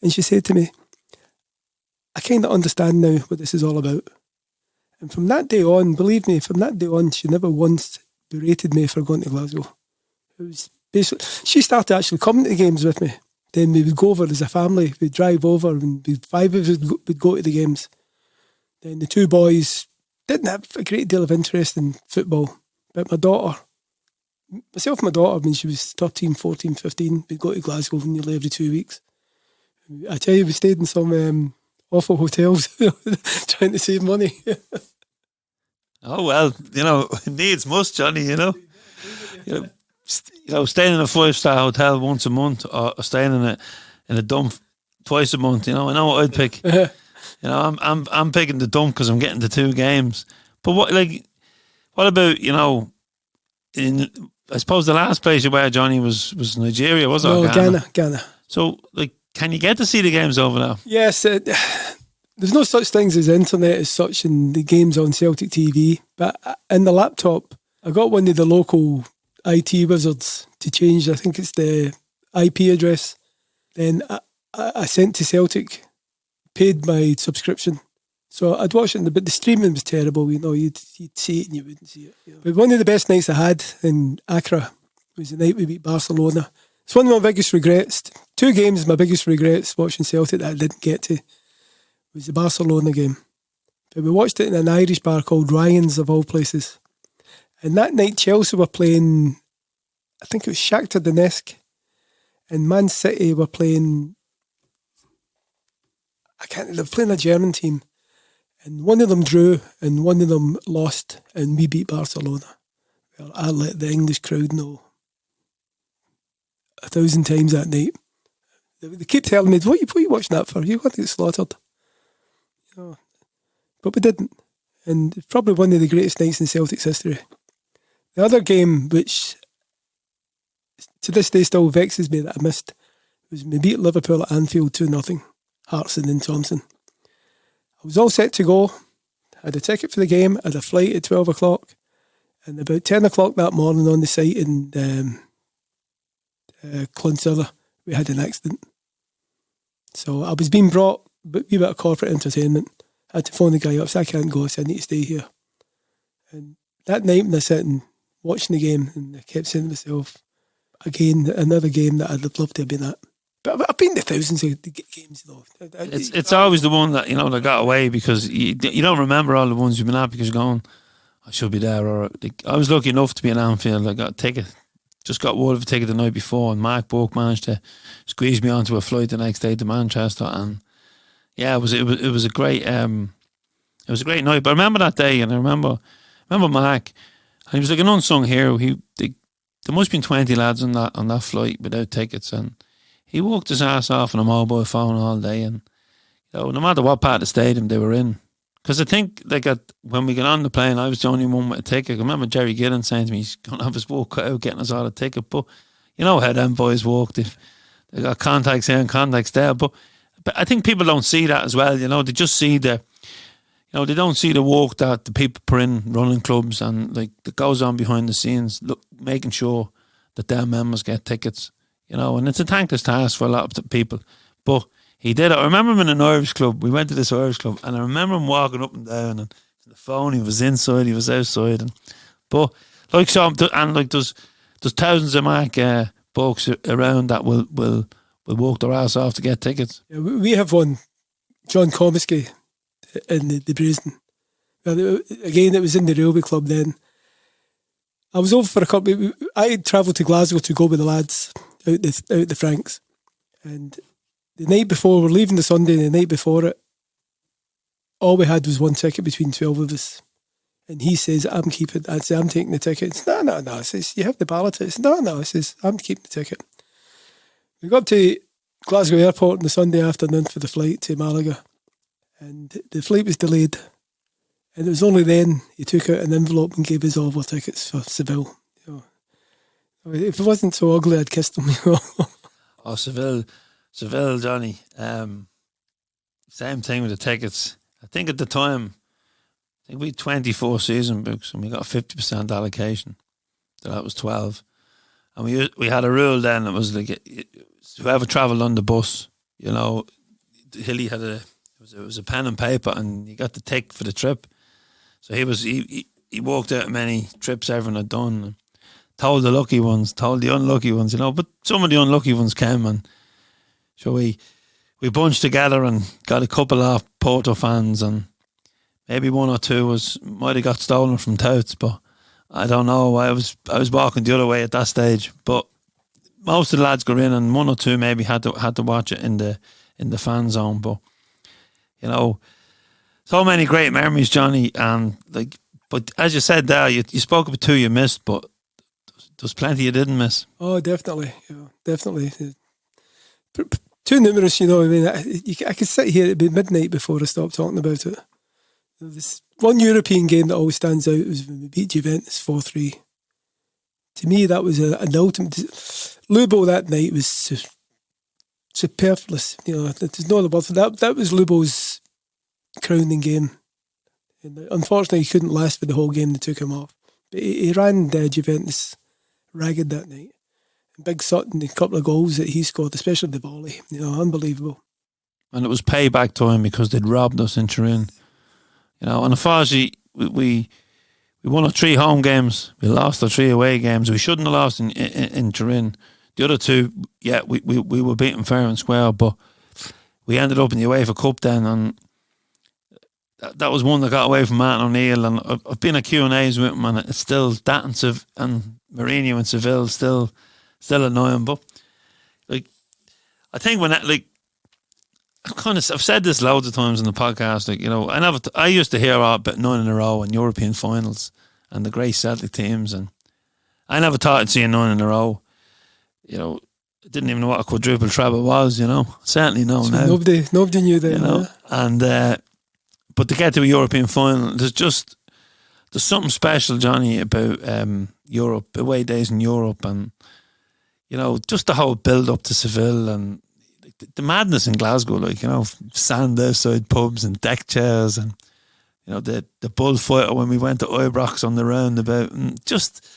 And she said to me, I kind of understand now what this is all about. And from that day on, believe me, she never once berated me for going to Glasgow. It was basically, she started actually coming to games with me. Then we would go over as a family. We'd drive over and 5 of us would go to the games. Then the 2 boys didn't have a great deal of interest in football. But myself and my daughter, when she was 13, 14, 15, we'd go to Glasgow nearly every 2 weeks. I tell you, we stayed in some awful hotels trying to save money. Oh, well, needs must, Johnny, staying in a 5-star hotel once a month, or staying in a dump twice a month. I know what I'd pick. I'm picking the dump because I'm getting the 2 games. But what about in I suppose the last place you were, Johnny, was Nigeria, was it? No, Ghana. So can you get to see the games over there? Yes, there's no such things as internet as such in the games on Celtic TV. But in the laptop, I got one of the local IT wizards to change. I think it's the IP address. Then I sent to Celtic, paid my subscription. So I'd watch it, but the streaming was terrible. You'd see it and you wouldn't see it. But one of the best nights I had in Accra was the night we beat Barcelona. It's one of my biggest regrets. 2 games, my biggest regrets watching Celtic that I didn't get to was the Barcelona game. But we watched it in an Irish bar called Ryan's, of all places. And that night Chelsea were playing, I think it was Shakhtar Donetsk, and Man City were playing, they were playing a German team. And one of them drew and one of them lost, and we beat Barcelona. Well, I let the English crowd know 1,000 times that night. They keep telling me, what are you watching that for? You're going to get slaughtered. But we didn't. And it's probably one of the greatest nights in Celtic's history. The other game, which to this day still vexes me that I missed, was we beat Liverpool at Anfield 2-0, Hartson and Thompson. I was all set to go. I had a ticket for the game. I had a flight at 12 o'clock. And about 10 o'clock that morning on the site in Clonsilla, we had an accident. So I was being brought a wee bit of corporate entertainment. I had to phone the guy up, so I can't go, so I need to stay here. And that night when I sat and watching the game, and I kept saying to myself, again, another game that I'd have loved to have been at. But I've been to thousands of games, though. It's always the one that, that got away because you don't remember all the ones you've been at because you're going, I should be there. Or I was lucky enough to be in Anfield. I got a ticket, just got word of a ticket the night before, and Mark Bourke managed to squeeze me onto a flight the next day to Manchester. And yeah, it was a great night. But I remember that day, and I remember Mark, and he was like an unsung hero. There must have been 20 lads on that flight without tickets, and he walked his ass off on a mobile phone all day, and no matter what part of the stadium they were in, because I think when we got on the plane, I was the only one with a ticket. I remember Jerry Gillen saying to me, he's going to have his work cut out getting us all a ticket, but you know how them boys walked. If they got contacts here and contacts there, but I think people don't see that as well. They just see they don't see the work that the people put in running clubs and that goes on behind the scenes, making sure that their members get tickets. And it's a thankless task for a lot of people. But he did it. I remember him in an Irish club. We went to this Irish club, and I remember him walking up and down, and the phone, he was inside, he was outside. There's thousands of Mark folks around that will walk their ass off to get tickets. Yeah, we have one, John Comiskey, in the Brazen. Well, again, it was in the railway club then. I was over for a couple. I had travelled to Glasgow to go with the lads out the Franks, and the night before, we're leaving the Sunday, and the night before it, all we had was one ticket between 12 of us. And he says, I'm keeping. I say, I'm taking the ticket. He says, no. I says, you have the ballot. I says, no. I says, I'm keeping the ticket. We got to Glasgow Airport on the Sunday afternoon for the flight to Malaga, and the flight was delayed. And it was only then he took out an envelope and gave us all our tickets for Seville. If it wasn't so ugly, I'd kissed him. Oh, Seville, Johnny. Same thing with the tickets. I think at the time, we had 24 season books and we got a 50% allocation. So that was 12. And we had a rule then that was like, whoever travelled on the bus, Hilly had it was a pen and paper, and you got the tick for the trip. So he walked out many trips everyone had done, and told the lucky ones, told the unlucky ones, but some of the unlucky ones came, and so we bunched together and got a couple of Porto fans, and maybe one or two might have got stolen from touts, but I don't know. I was walking the other way at that stage, but most of the lads got in, and one or two maybe had to watch it in the fan zone, but so many great memories, Johnny, and but as you said there, you spoke about 2 you missed, but there's plenty you didn't miss. Oh, definitely, definitely. too numerous, you know. I mean, I could sit here at midnight before I stop talking about it. This one European game that always stands out was when we beat Juventus 4-3. To me, that was an ultimate. Lubo that night was superfluous. You know, there's no other word for that. That was Lubo's crowning game. And unfortunately, he couldn't last for the whole game. They took him off. But he ran Juventus ragged that night. And Big Sutton, a couple of goals that he scored, especially the volley. You know, unbelievable. And it was payback time because they'd robbed us in Turin. You know, and unfortunately, we won our 3 home games. We lost our 3 away games. We shouldn't have lost in Turin. The other 2, yeah, we were beaten fair and square, but we ended up in the UEFA Cup then, and that was one that got away from Martin O'Neill. And I've been at Q&As with him, and it's still that and Mourinho and Seville still annoying. But like, I think when that, like, I've said this loads of times in the podcast. Like, you know, I used to hear about 9 in a row in European finals and the great Celtic teams, and I never thought I'd see a 9 in a row. You know, I didn't even know what a quadruple treble was. You know, certainly know so now. Nobody knew that. You know, yeah. And but to get to a European final, there's something special, Johnny, about Europe, away days in Europe, and you know, just the whole build up to Seville and the madness in Glasgow, like, you know, sand outside pubs and deck chairs, and you know, the bullfighter when we went to Ibrox on the roundabout, and just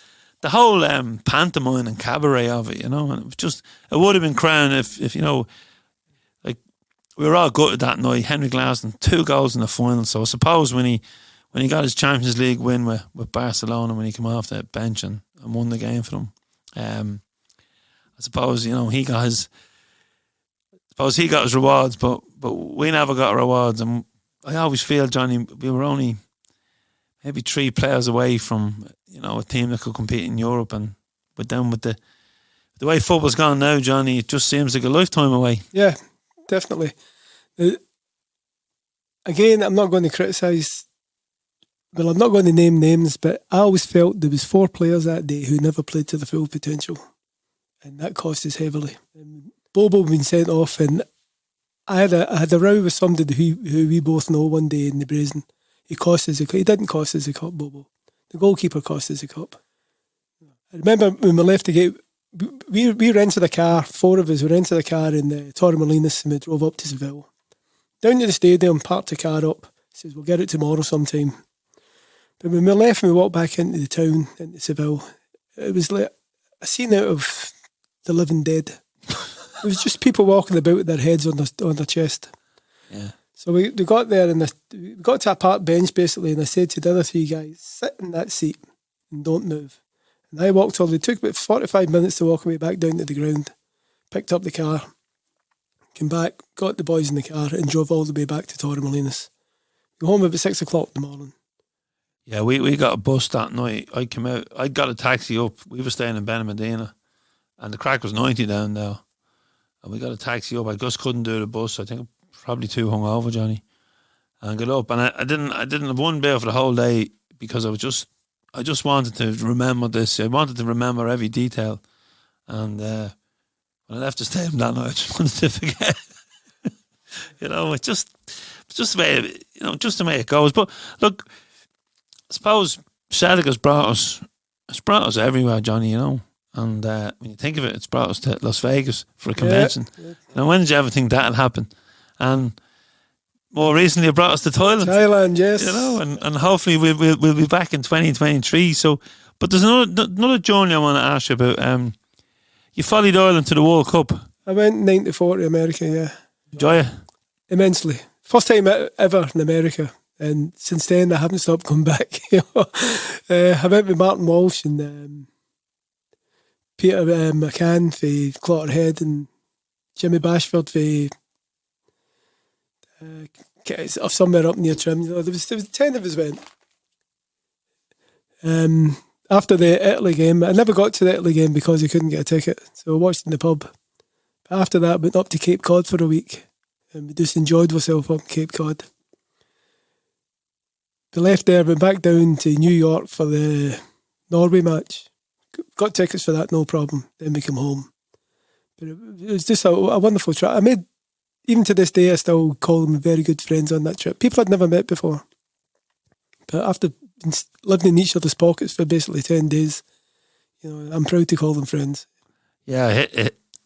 the whole pantomime and cabaret of it, you know. And it would have been crowned if you know, like, we were all gutted that night. Henry Glasson, 2 goals in the final. So I suppose when he got his Champions League win with Barcelona, when he came off the bench and won the game for them, I suppose, you know, he got his rewards, but we never got rewards. And I always feel, Johnny, we were only maybe 3 players away from, you know, a team that could compete in Europe. And with the way football's gone now, Johnny, it just seems like a lifetime away. Yeah, definitely. Again, I'm not going to criticise. Well, I'm not going to name names, but I always felt there was 4 players that day who never played to their full potential, and that cost us heavily. Bobo had been sent off, and I had a row with somebody who we both know one day in the Brazen. He didn't cost us a cup, Bobo. The goalkeeper cost us a cup. I remember when we left the gate, we rented a car, 4 of us, we rented a car in Torremolinos, and we drove up to Seville. Down to the stadium, parked the car up, says we'll get it tomorrow sometime. But when we left and we walked back into the town, into Seville, it was like a scene out of The Living Dead. It was just people walking about with their heads on their chest. Yeah. So we got there, and we got to a park bench basically, and I said to the other 3 guys, sit in that seat and don't move. And I walked all. It took about 45 minutes to walk away back down to the ground, picked up the car, came back, got the boys in the car, and drove all the way back to Torremolinos. Go home about 6 o'clock in the morning. Yeah, we got a bus that night. I came out, I got a taxi up. We were staying in Benalmadena, and the crack was 90 down there. And we got a taxi up. I just couldn't do the bus. I think I'm probably too hungover, Johnny. And got up, and I didn't have one beer for the whole day because I just wanted to remember this. I wanted to remember every detail. And when I left the stadium that night, I just wanted to forget. You know, it's just the way, you know, just the way it goes. But look, I suppose Celtic has brought us everywhere, Johnny, you know. And when you think of it, it's brought us to Las Vegas for a convention. Yeah. Now, when did you ever think that'd happen? And more recently, it brought us to Thailand. Yes. You know, and hopefully we'll be back in 2023. So, but there's another journey I want to ask you about. You followed Ireland to the World Cup. I went 94 to America, yeah. Enjoy it? Immensely. First time ever in America. And since then, I haven't stopped coming back. You know? I went with Martin Walsh and Peter McCann for Clotterhead and Jimmy Bashford for somewhere up near Trim. There was 10 of us went. After the Italy game, I never got to the Italy game because I couldn't get a ticket, so I watched in the pub. But after that, I went up to Cape Cod for a week, and we just enjoyed ourselves up in Cape Cod. We left there, went back down to New York for the Norway match. Got tickets for that, no problem. Then we came home. But it was just a wonderful trip. Even to this day, I still call them very good friends on that trip. People I'd never met before. But after living in each other's pockets for basically 10 days, I'm proud to call them friends. Yeah,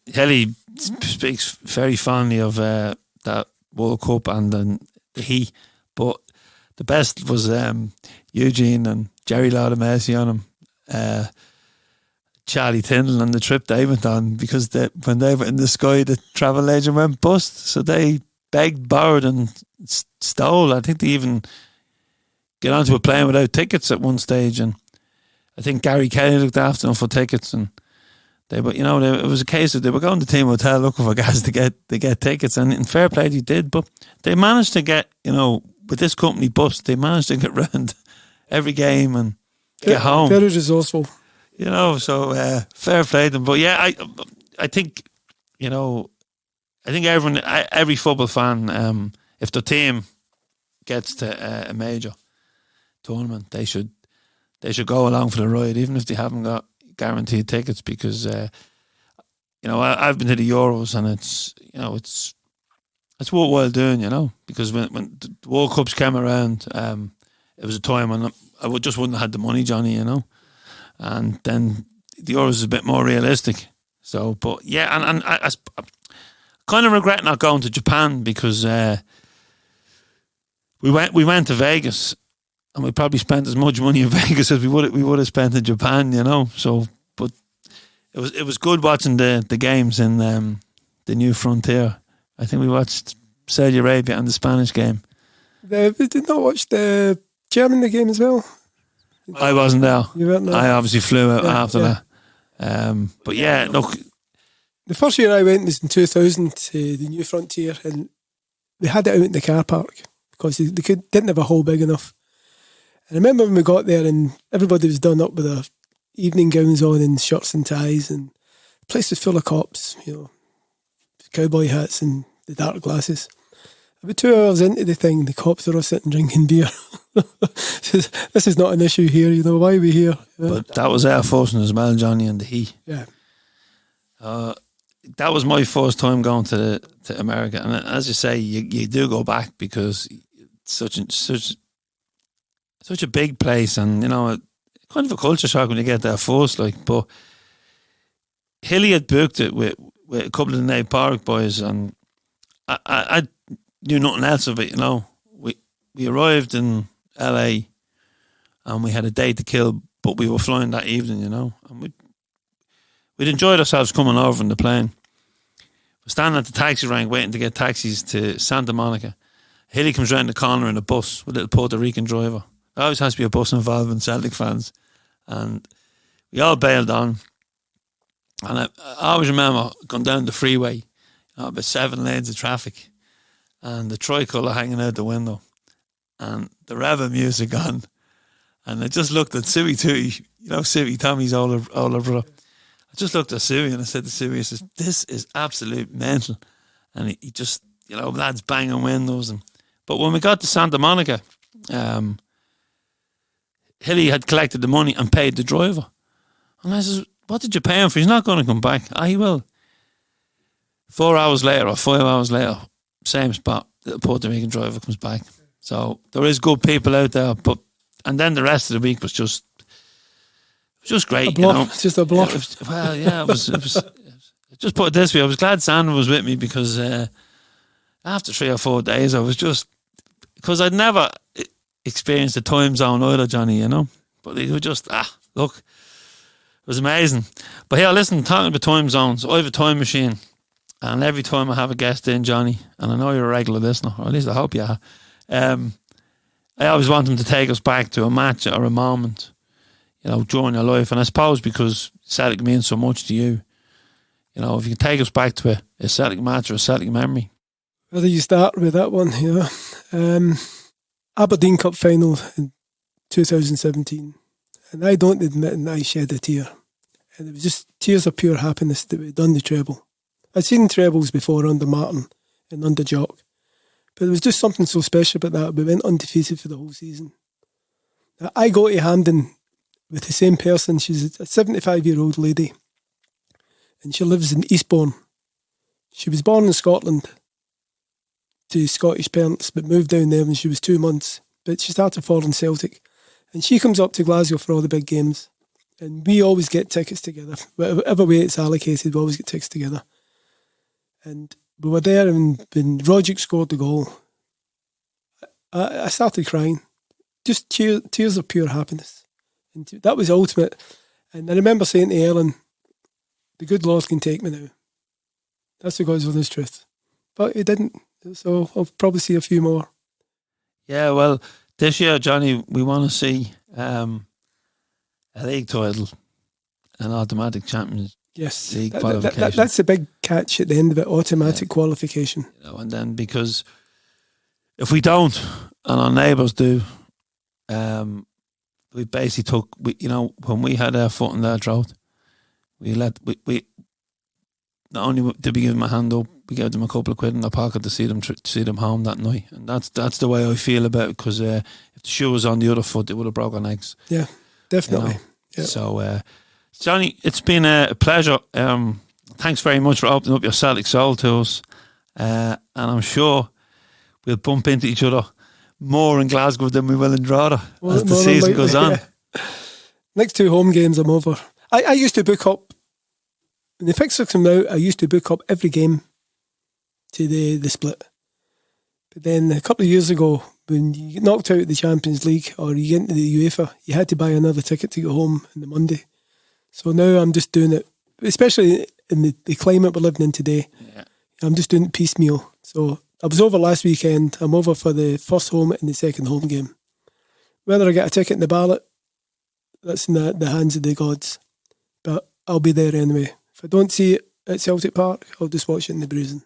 Hilly speaks very fondly of that World Cup and then the he. But the best was Eugene and Jerry Lauder Messi on him. Charlie Tyndall and the trip they went on, because when they were in the sky, the travel agent went bust. So they begged, borrowed and stole. I think they even get onto a plane without tickets at one stage. And I think Gary Kelly looked after them for tickets. And it was a case of they were going to Team Hotel looking for guys to get tickets. And in fair play, they did. But they managed to get, with this company bus, they managed to get round every game and get home. Very resourceful. So fair play to them. But yeah, I think, I think every football fan, if the team gets to a major tournament, they should go along for the ride, even if they haven't got guaranteed tickets, because I've been to the Euros and it's worthwhile doing, because when the World Cups came around, it was a time when I just wouldn't have had the money, Johnny, and then the Euros is a bit more realistic. So, but yeah, and I kind of regret not going to Japan, because we went to Vegas and we probably spent as much money in Vegas as we would have spent in Japan, So, but it was good watching the games in the New Frontier. I think we watched Saudi Arabia and the Spanish game. We did not watch the Germany game as well. I wasn't there. You weren't there. I obviously flew out after that. But yeah, look. The first year I went was in 2000 to the New Frontier, and they had it out in the car park because they didn't have a hall big enough. And I remember when we got there and everybody was done up with their evening gowns on and shirts and ties, and the place was full of cops, cowboy hats and the dark glasses. About 2 hours into the thing, the cops are all sitting drinking beer. This is not an issue here, why are we here? But that was Air Force as well, Johnny, and the he. Yeah. That was my first time going to America, and as you say, you do go back because it's such a big place, and kind of a culture shock when you get there first. But Hilly had booked it with a couple of the Nate Park boys, and I knew nothing else of it. We arrived in LA, and we had a day to kill, but we were flying that evening, and we'd enjoyed ourselves coming over in the plane. We're standing at the taxi rank waiting to get taxis to Santa Monica. Hilly comes round the corner in a bus with a little Puerto Rican driver. There always has to be a bus involving Celtic fans. And we all bailed on. And I always remember going down the freeway, about 7 lanes of traffic, and the tricolour hanging out the window, and the Reva music on. And I just looked at Suey Tootie, Suey, Tommy's older brother. I just looked at Suey and I said to Suey, I said, this is absolute mental. And he just, lads banging windows. But when we got to Santa Monica, Hilly had collected the money and paid the driver. And I said, what did you pay him for? He's not going to come back. He will. 4 hours later or 5 hours later, same spot, the Puerto Rican driver comes back. So there is good people out there. And then the rest of the week was just great. It's just a blur. It was just put it this way, I was glad Sandra was with me, because after 3 or 4 days, I was just, because I'd never experienced the time zone either, Johnny, but they were just, look, it was amazing. But here, listen, talking about time zones, I have a time machine, and every time I have a guest in, Johnny, and I know you're a regular listener, or at least I hope you are, I always want them to take us back to a match or a moment, during your life. And I suppose because Celtic means so much to you, if you can take us back to a Celtic match or a Celtic memory. Whether you start with that one, Aberdeen Cup final in 2017. And I don't admit that I shed a tear. And it was just tears of pure happiness that we'd done the treble. I'd seen trebles before under Martin and under Jock. But there was just something so special about that. We went undefeated for the whole season. Now, I go to Hampden with the same person. She's a 75-year-old lady. And she lives in Eastbourne. She was born in Scotland to Scottish parents, but moved down there when she was 2 months. But she started following Celtic. And she comes up to Glasgow for all the big games. And we always get tickets together. Whatever way it's allocated, we always get tickets together. And we were there, and when Rogic scored the goal, I started crying. Just tears of pure happiness. And that was ultimate. And I remember saying to Ellen, the good Lord can take me now. That's the God's honest truth. But he didn't. So I'll probably see a few more. Yeah, well, this year, Johnny, we want to see a league title, an automatic Champions League qualification. That's the big catch at the end of it, automatic qualification. You know, and then because if we don't, and our neighbours do, we basically took, when we had our foot in their throat, we not only did we give them a hand up, we gave them a couple of quid in their pocket to see them home that night. And that's the way I feel about it, because if the shoe was on the other foot, it would have broken eggs. Yeah, definitely. Yep. So, Johnny, it's been a pleasure. Thanks very much for opening up your Celtic Soul to us. And I'm sure we'll bump into each other more in Glasgow than we will in Drogheda as the season goes on. Yeah. Next 2 home games I'm over. I used to book up, when the fixtures come out, I used to book up every game to the split. But then a couple of years ago, when you get knocked out of the Champions League or you get into the UEFA, you had to buy another ticket to go home on the Monday. So now I'm just doing it, especially in the climate we're living in today. Yeah. I'm just doing it piecemeal. So I was over last weekend. I'm over for the first home and the second home game. Whether I get a ticket in the ballot, that's in the hands of the gods. But I'll be there anyway. If I don't see it at Celtic Park, I'll just watch it in the Brazen.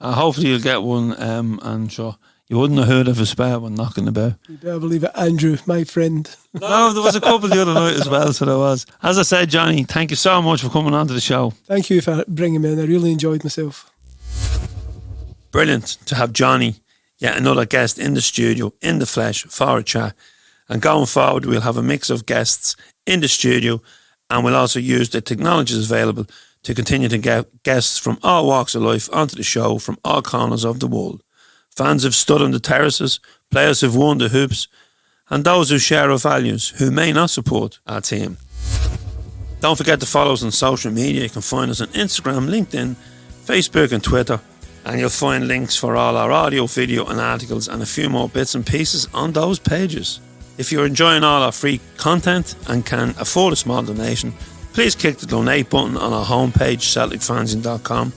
Hopefully you'll get one, and sure, you wouldn't have heard of a spare one knocking about. You better believe it, Andrew, my friend. No, there was a couple the other night as well, so there was. As I said, Johnny, thank you so much for coming on to the show. Thank you for bringing me in. I really enjoyed myself. Brilliant to have Johnny, yet another guest in the studio, in the flesh, for a chat. And going forward, we'll have a mix of guests in the studio, and we'll also use the technologies available to continue to get guests from all walks of life onto the show from all corners of the world. Fans have stood on the terraces, players who've won the hoops, and those who share our values, who may not support our team. Don't forget to follow us on social media. You can find us on Instagram, LinkedIn, Facebook and Twitter, and you'll find links for all our audio, video and articles and a few more bits and pieces on those pages. If you're enjoying all our free content and can afford a small donation, please click the donate button on our homepage, CelticFanzine.com.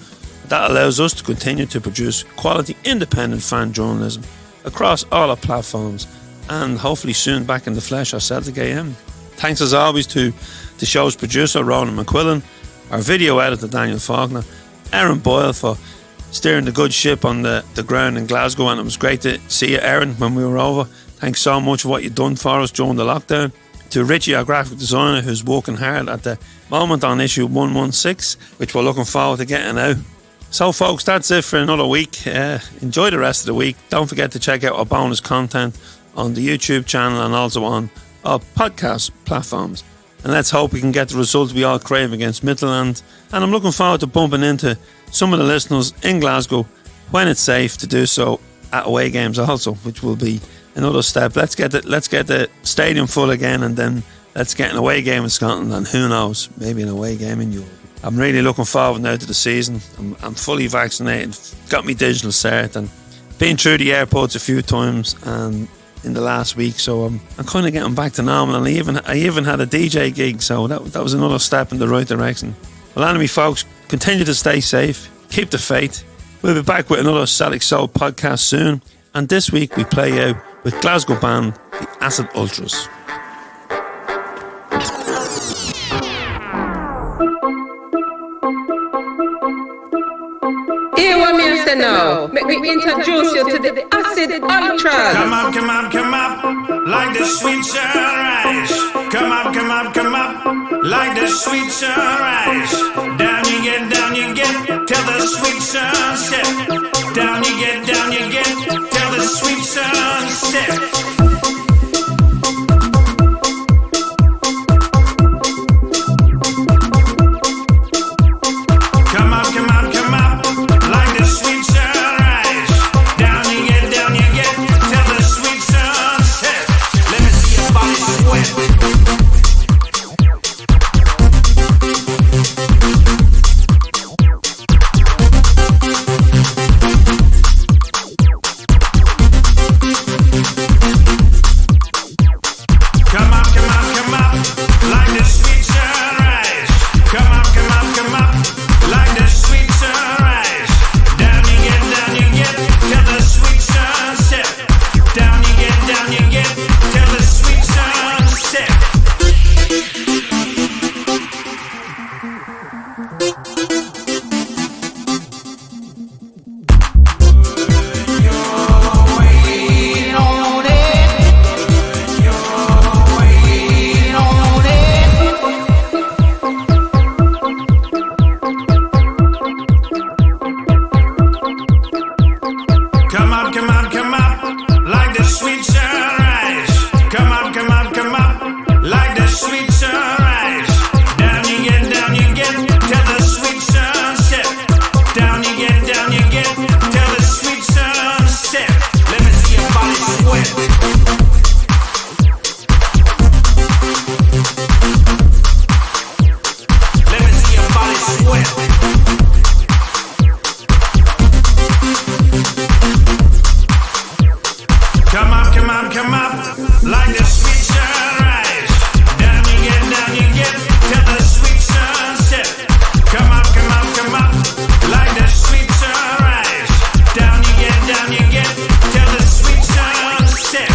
That allows us to continue to produce quality independent fan journalism across all our platforms, and hopefully soon back in the flesh at Celtic AM. Thanks as always to the show's producer Ronan McQuillan, our video editor Daniel Faulkner, Aaron Boyle for steering the good ship on the ground in Glasgow, and it was great to see you, Aaron, when we were over. Thanks so much for what you've done for us during the lockdown. To Richie, our graphic designer, who's working hard at the moment on issue 116, which we're looking forward to getting out. So folks, that's it for another week. Enjoy the rest of the week. Don't forget to check out our bonus content on the YouTube channel and also on our podcast platforms. And let's hope we can get the results we all crave against Midtjylland. And I'm looking forward to bumping into some of the listeners in Glasgow when it's safe to do so at away games also, which will be another step. Let's get the stadium full again, and then let's get an away game in Scotland, and who knows, maybe an away game in Europe. I'm really looking forward now to the season. I'm fully vaccinated, got me digital cert, and been through the airports a few times and in the last week, so I'm kind of getting back to normal. And I even had a DJ gig, so that was another step in the right direction. Well, anyway, folks, continue to stay safe, keep the faith. We'll be back with another Celtic Soul podcast soon, and this week we play out with Glasgow band the Acid Ultras. Hear what me say now. Make me introduce you to the Acid Ultras. Come up, come up, come up, like the sweet sunrise. Come up, come up, come up, like the sweet sunrise. Down you get, till the sweet sunset. Down you get, till the sweet sunset. Come up, come up, come up. sweet sunrise. Down you get till the sweet sunset. Down you get till the sweet sunset. Let me see your body sweat. Let me see your body sweat. Come up, like the sweet sunrise. Down you get till the sweet sunset. Come up, like the sweet sunrise. Down you get till the sweet sunset.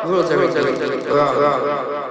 Rules everything.